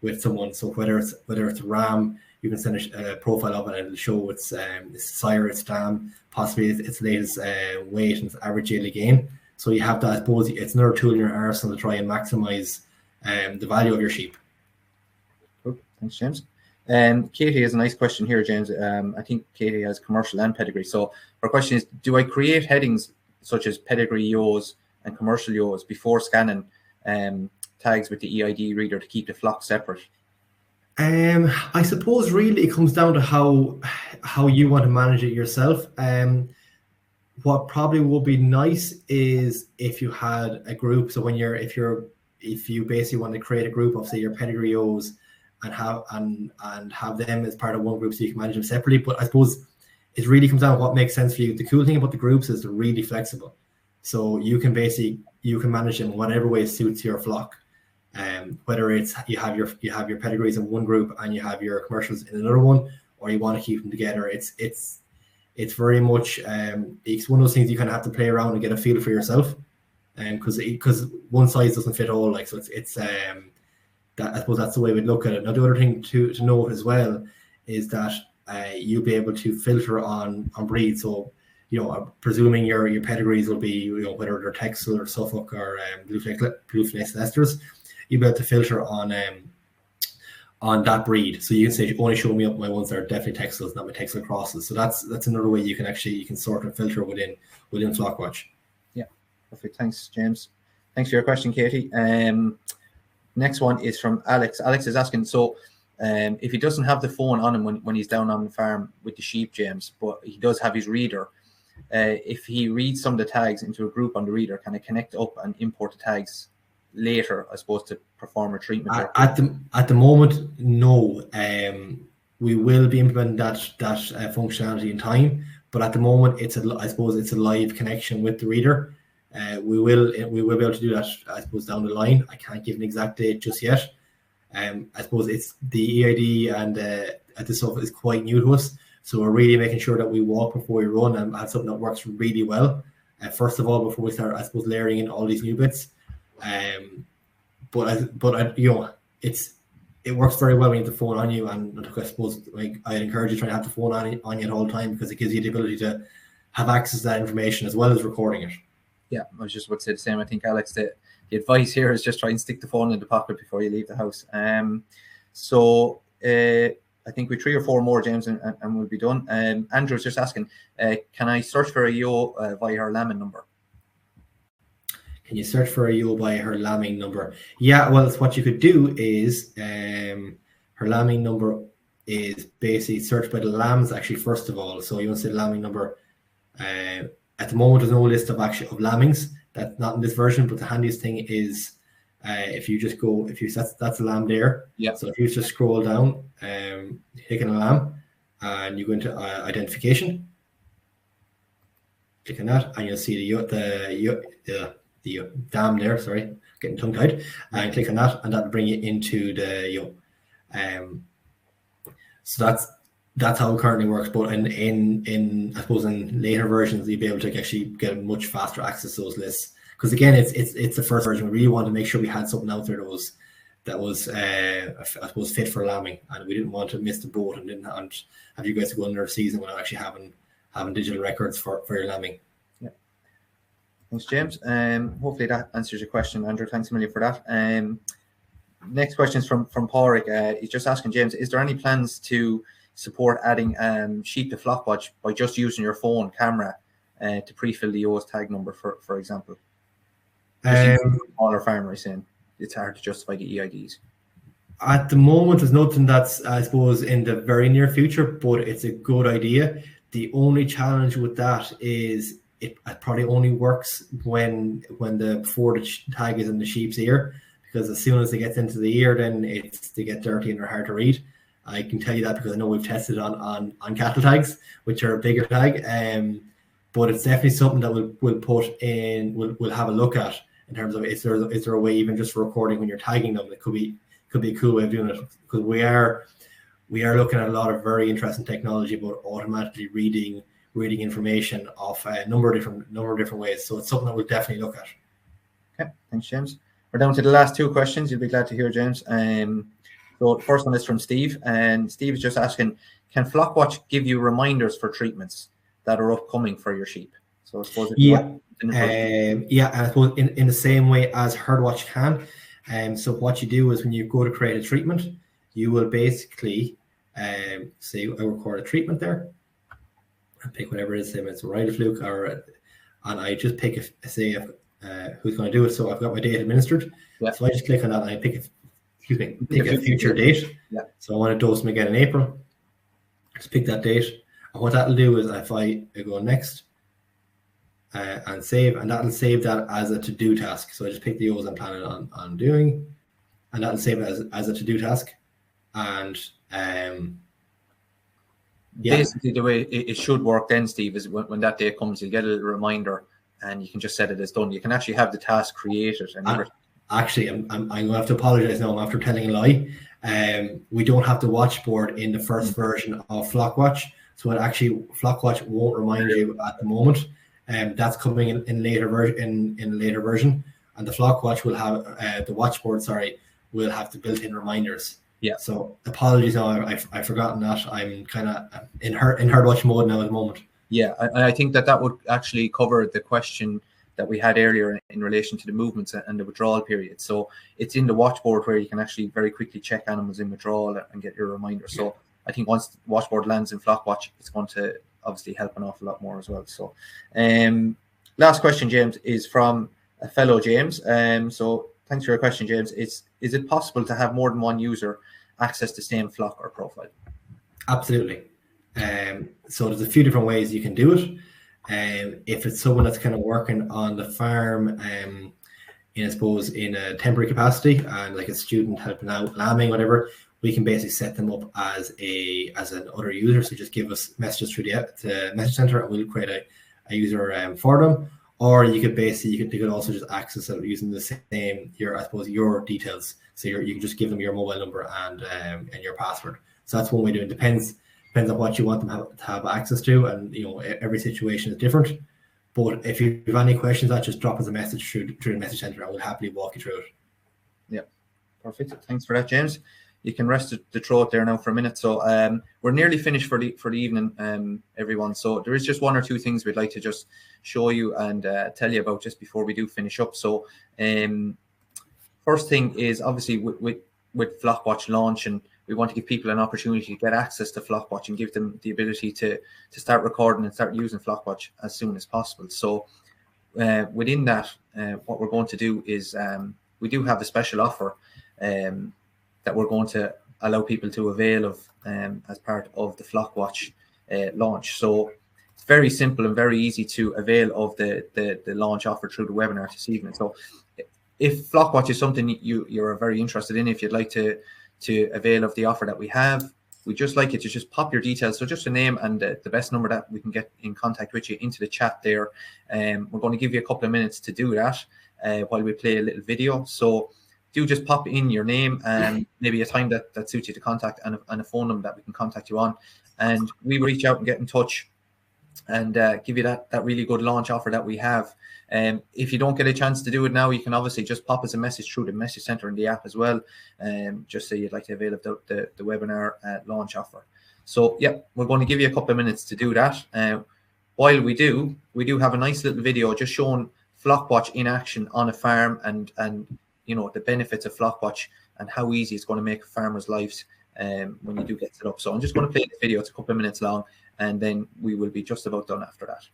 S2: with someone. So whether it's a ram, you can send a profile of it and it'll show its sire, its dam, possibly its latest weight and its average daily gain. So you have that. I suppose it's another tool in your arsenal to try and maximize the value of your sheep.
S1: Cool. Thanks, James. Katie has a nice question here, James. I think Katie has commercial and pedigree. So her question is, do I create headings such as pedigree ewes and commercial ewes before scanning tags with the EID reader to keep the flock separate?
S2: I suppose really it comes down to how you want to manage it yourself. What probably would be nice is if you had a group. So if you basically want to create a group of, say, your pedigree ewes and have them as part of one group, so you can manage them separately. But I suppose it really comes down to what makes sense for you. The cool thing about the groups is they're really flexible, so you can manage them whatever way suits your flock. Whether it's you have your pedigrees in one group and you have your commercials in another one, or you want to keep them together. It's very much it's one of those things you kind of have to play around and get a feel for yourself, because one size doesn't fit all. Like, so it's that, I suppose that's the way we'd look at it. Now, the other thing to note as well is that you'll be able to filter on breed. So, presuming your pedigrees will be, whether they're Texel or Suffolk or Blue Flakes Leicesters, you'll be able to filter on that breed. So you can say, only show me up my ones that are definitely Texels, not my Texel crosses. So that's another way you can sort and filter within Flockwatch.
S1: Yeah, perfect. Thanks, James. Thanks for your question, Katie. Next one is from Alex. Alex is asking, so if he doesn't have the phone on him when he's down on the farm with the sheep, James, but he does have his reader, if he reads some of the tags into a group on the reader, can I connect up and import the tags later, I suppose, to perform a treatment?
S2: At the moment, no. We will be implementing that functionality in time, but at the moment, I suppose it's a live connection with the reader. We will be able to do that, I suppose, down the line. I can't give an exact date just yet. I suppose it's the EID and this stuff is quite new to us, so we're really making sure that we walk before we run and have something that works really well. First of all, before we start, I suppose, layering in all these new bits. But it works very well when you have the phone on you, and I suppose, like, I'd encourage you to try to have the phone on you at all time, because it gives you the ability to have access to that information as well as recording it.
S1: Yeah, I was just about to say the same. I think, Alex, the advice here is just try and stick the phone in the pocket before you leave the house. So I think we 3 or 4 more, James, and we'll be done. Andrew's just asking, can I search for a ewe via her lambing number?
S2: Can you search for a ewe by her lambing number? Yeah, well, what you could do is her lambing number is basically search by the lambs, actually, first of all. So you want to say the lambing number. At the moment, there's no list of lambings. That's not in this version, but the handiest thing is if you just go, that's a lamb there.
S1: Yeah.
S2: So if you just scroll down, click on a lamb, and you go into identification. Click on that, and you'll see the dam there. Sorry, getting tongue tied. And click on that, and that'll bring you into the ewe. So that's how it currently works. But in I suppose in later versions, you'll be able to actually get much faster access to those lists. Because again, it's the first version. We really wanted to make sure we had something out there that was I suppose fit for lambing, and we didn't want to miss the boat and didn't have you guys go another season without actually having digital records for your lambing.
S1: Yeah. Thanks, James. Hopefully that answers your question, Andrew. Thanks a million for that. Next question is from Pádraig. He's just asking, James, is there any plans to support adding sheep to Flockwatch by just using your phone camera to pre-fill the ewes tag number, for example? Smaller farmers saying it's hard to justify the EIDs.
S2: At the moment, there's nothing that's, I suppose, in the very near future, but it's a good idea. The only challenge with that is it probably only works when before the tag is in the sheep's ear, because as soon as it gets into the ear, then they get dirty and they're hard to read. I can tell you that because I know we've tested on cattle tags, which are a bigger tag. But it's definitely something that we'll put in. We'll have a look at in terms of is there a way even just for recording when you're tagging them? It could be a cool way of doing it, because we are looking at a lot of very interesting technology about automatically reading information off a number of different ways. So it's something that we'll definitely look at.
S1: Okay, thanks, James. We're down to the last 2 questions. You'll be glad to hear, James. So the first one is from Steve, and Steve is just asking, can Flockwatch give you reminders for treatments that are upcoming for your sheep? So I suppose
S2: I suppose in the same way as Herdwatch can. So what you do is when you go to create a treatment, you will basically say I record a treatment there, and pick whatever it is, say it's a rider fluke, and I just pick who's going to do it. So I've got my date administered.
S1: Yeah.
S2: So I just click on that and I pick a future date.
S1: Yeah.
S2: So I want to dose them again in April. Just pick that date. And what that'll do is if I go next and save, and that'll save that as a to-do task. So I just pick the ewes I'm planning on doing, and that'll save it as a to-do task. And
S1: basically the way it should work then, Steve, is when that day comes, you'll get a little reminder and you can just set it as done. You can actually have the task created. And
S2: actually, I'm going to have to apologize now. I'm after telling a lie. We don't have the watchboard in the first version of Flockwatch. So Flockwatch won't remind you at the moment. That's coming in later version. And the Flockwatch will have the watchboard. Will have the built-in reminders.
S1: Yeah.
S2: So apologies now. I've forgotten that. I'm kind of in Herdwatch mode now at the moment.
S1: Yeah, I think that would actually cover the question that we had earlier in relation to the movements and the withdrawal period. So it's in the watchboard where you can actually very quickly check animals in withdrawal and get your reminder. So I think once the watchboard lands in Flockwatch, it's going to obviously help an awful lot more as well. So last question, James, is from a fellow James. So thanks for your question, James. Is it possible to have more than one user access the same flock or profile?
S2: Absolutely. So there's a few different ways you can do it. If it's someone that's kind of working on the farm, I suppose in a temporary capacity, and like a student helping out lambing, whatever, we can basically set them up as an other user. So just give us messages through the message center, and we'll create a user for them. Or you could also just access it using the same your details. So you can just give them your mobile number and your password. So that's one way to do it. Depends on what you want them to have access to, and every situation is different. But if you have any questions, just drop us a message through the message center, and we'll happily walk you through it.
S1: Yeah, perfect. Thanks for that, James. You can rest the throat there now for a minute. So we're nearly finished for the evening, everyone. So there is just one or two things we'd like to just show you and tell you about just before we do finish up. So first thing is obviously with Flockwatch launch, and we want to give people an opportunity to get access to Flockwatch and give them the ability to start recording and start using Flockwatch as soon as possible. So within that, what we're going to do is we do have a special offer that we're going to allow people to avail of as part of the Flockwatch launch. So it's very simple and very easy to avail of the launch offer through the webinar this evening. So if Flockwatch is something you're very interested in, if you'd like to avail of the offer that we have, we'd just like you to just pop your details, so just a name and the best number that we can get in contact with you, into the chat there. We're going to give you a couple of minutes to do that while we play a little video. So do just pop in your name and maybe a time that suits you to contact, and a phone number that we can contact you on, and we will reach out and get in touch and give you that really good launch offer that we have. If you don't get a chance to do it now, you can obviously just pop us a message through the message center in the app as well, just say you'd like to avail of the webinar launch offer. So yeah, we're going to give you a couple of minutes to do that. While we do have a nice little video just showing Flockwatch in action on a farm, and the benefits of Flockwatch and how easy it's going to make farmers' lives when you do get set up. So I'm just going to play the video. It's a couple of minutes long, and then we will be just about done after that.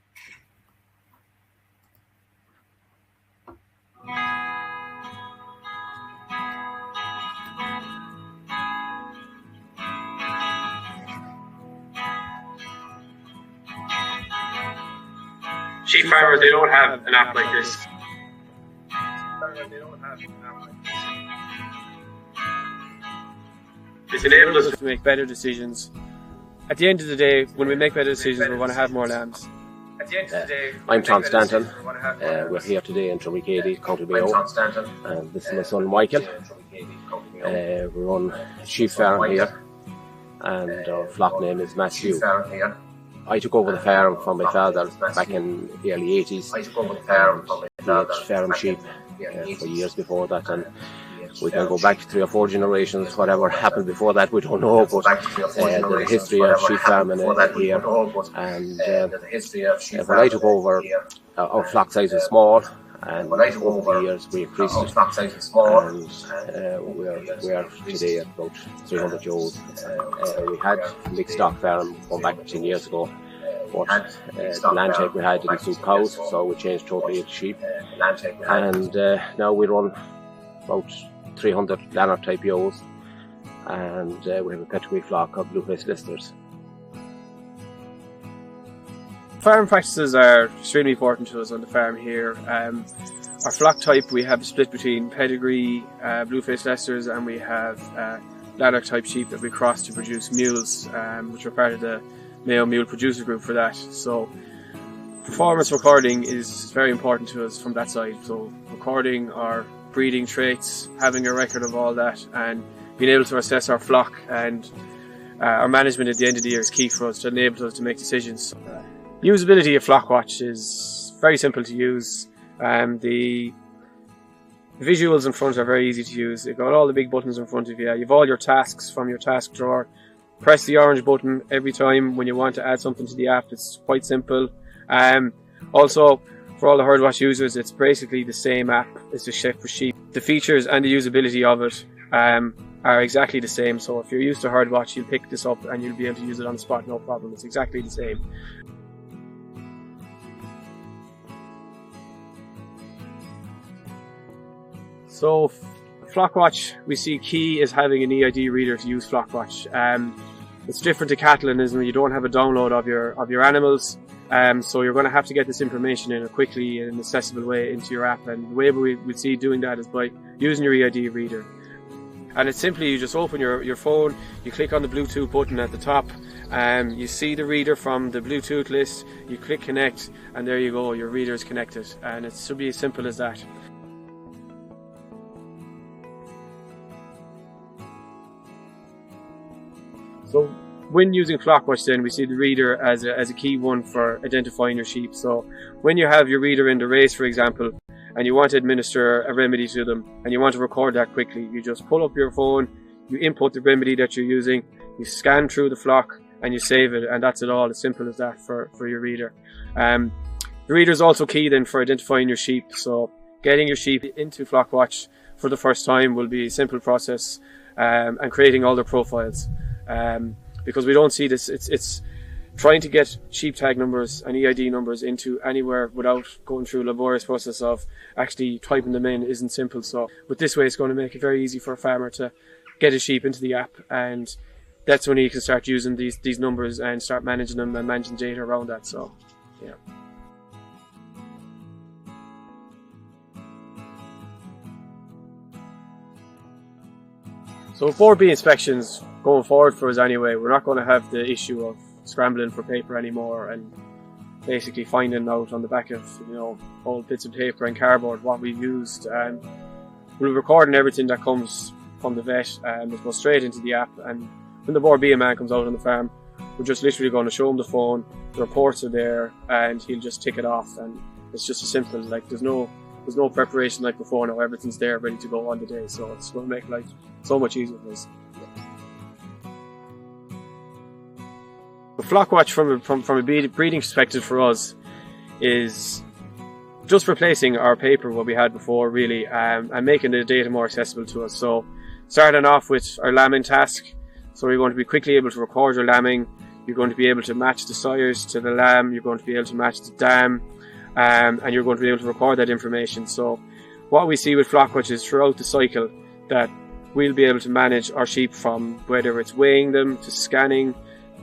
S3: Sheep farmers, they don't have an app like this. It's enabled us to make better decisions. At the end of the day, when we make better decisions, we want to have more lambs.
S4: I'm Tom Stanton. We're here today in Trumicady, County Mayo. And this is my son Michael. We run a sheep farm here, and our flock name is Matthew. I took over the farm from my father back in the early 80s. He had farm sheep for years before that, and We can go back 3 or 4 generations. Whatever happened before that, we don't know. But the history of sheep farming here, and when I took over, our flock size was small, and over the years we increased it, and we are today at about 300 ewes. We had a mixed stock farm going back 10 years ago, but the land type we had didn't suit cows, so we changed totally to sheep, and now we run about 300 Lanark type ewes, and we have a pedigree flock of blue-faced listers.
S3: Farm practices are extremely important to us on the farm here. Our flock type, we have split between pedigree, blue-faced Leicesters, and we have Lanark type sheep that we cross to produce mules, which are part of the Mayo Mule Producer Group for that. So performance recording is very important to us from that side. So recording our breeding traits, having a record of all that, and being able to assess our flock and our management at the end of the year is key for us to enable us to make decisions. Usability of Flockwatch is very simple to use. The visuals in front are very easy to use. You've got all the big buttons in front of you. You've all your tasks from your task drawer. Press the orange button every time when you want to add something to the app. It's quite simple. Also, for all the Herdwatch users, it's basically the same app as the Chef for Sheep. The features and the usability of it are exactly the same. So if you're used to Herdwatch, you'll pick this up and you'll be able to use it on the spot, no problem. It's exactly the same. So Flockwatch, we see key is having an EID reader to use Flockwatch. It's different to cattle in that you don't have a download of your animals, so you're going to have to get this information in a quickly and accessible way into your app. And the way we would see doing that is by using your EID reader. And it's simply you just open your phone, you click on the Bluetooth button at the top, you see the reader from the Bluetooth list, you click connect, and there you go, your reader is connected. And it should be as simple as that. So when using Flockwatch, then we see the reader as a key one for identifying your sheep. So when you have your reader in the race, for example, and you want to administer a remedy to them and you want to record that quickly, you just pull up your phone, you input the remedy that you're using, you scan through the flock and you save it, and that's it all, as simple as that for your reader. The reader is also key then for identifying your sheep. So getting your sheep into Flockwatch for the first time will be a simple process, and creating all their profiles. Because we don't see this, it's trying to get sheep tag numbers and EID numbers into anywhere without going through a laborious process of actually typing them in isn't simple. So with this way, it's going to make it very easy for a farmer to get his sheep into the app, and that's when he can start using these numbers and start managing them and managing data around that. So yeah. So 4B inspections going forward for us anyway, we're not going to have the issue of scrambling for paper anymore and basically finding out on the back of old bits of paper and cardboard what we've used. We'll be recording everything that comes from the vet, and it goes straight into the app. And when the Board B man comes out on the farm, we're just literally going to show him the phone, the reports are there, and he'll just tick it off. And it's just as simple, like there's no preparation like before now. Everything's there ready to go on the day, so it's going to make life so much easier for us. The Flockwatch from a breeding perspective for us is just replacing our paper what we had before, really, and making the data more accessible to us. So starting off with our lambing task, so you're going to be quickly able to record your lambing, you're going to be able to match the sires to the lamb, you're going to be able to match the dam, and you're going to be able to record that information. So what we see with Flockwatch is throughout the cycle that we'll be able to manage our sheep from whether it's weighing them, to scanning,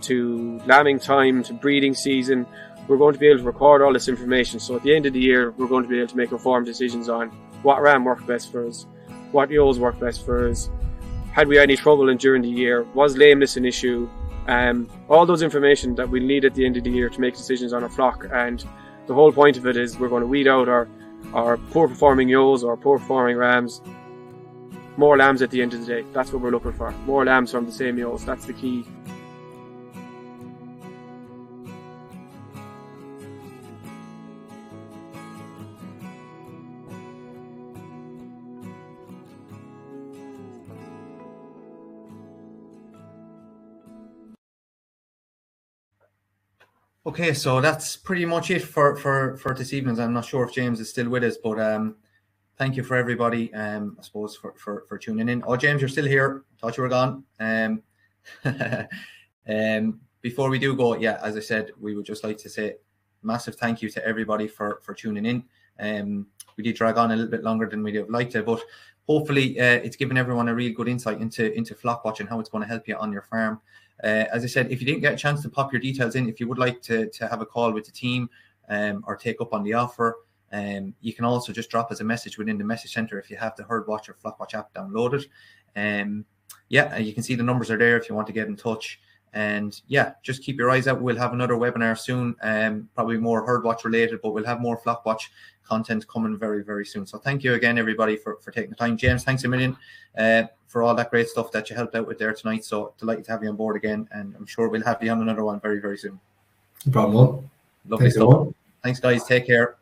S3: to lambing time, to breeding season. We're going to be able to record all this information, so at the end of the year we're going to be able to make informed decisions on what ram worked best for us, what ewes worked best for us, had we any trouble during the year, was lameness an issue, all those information that we'll need at the end of the year to make decisions on our flock. And the whole point of it is we're going to weed out our poor performing ewes or poor performing rams. More lambs at the end of the day, that's what we're looking for, more lambs from the same ewes, that's the key.
S1: Okay, so that's pretty much it for this evening. I'm not sure if James is still with us, but thank you for everybody. I suppose for tuning in. Oh, James, you're still here. Thought you were gone. Before we do go, yeah, as I said, we would just like to say massive thank you to everybody for tuning in. We did drag on a little bit longer than we'd have liked to, but hopefully it's given everyone a real good insight into Flockwatch and how it's going to help you on your farm. As I said, if you didn't get a chance to pop your details in, if you would like to have a call with the team or take up on the offer, you can also just drop us a message within the message center if you have the Herdwatch or Flockwatch app downloaded. Yeah, you can see the numbers are there if you want to get in touch. And yeah, just keep your eyes out. We'll have another webinar soon, probably more Herdwatch related, but we'll have more Flockwatch content coming very, very soon. So thank you again, everybody, for taking the time. James, thanks a million for all that great stuff that you helped out with there tonight. So delighted to have you on board again, and I'm sure we'll have you on another one very, very soon.
S2: No problem.
S1: Lovely stuff. Thanks, guys. Take care.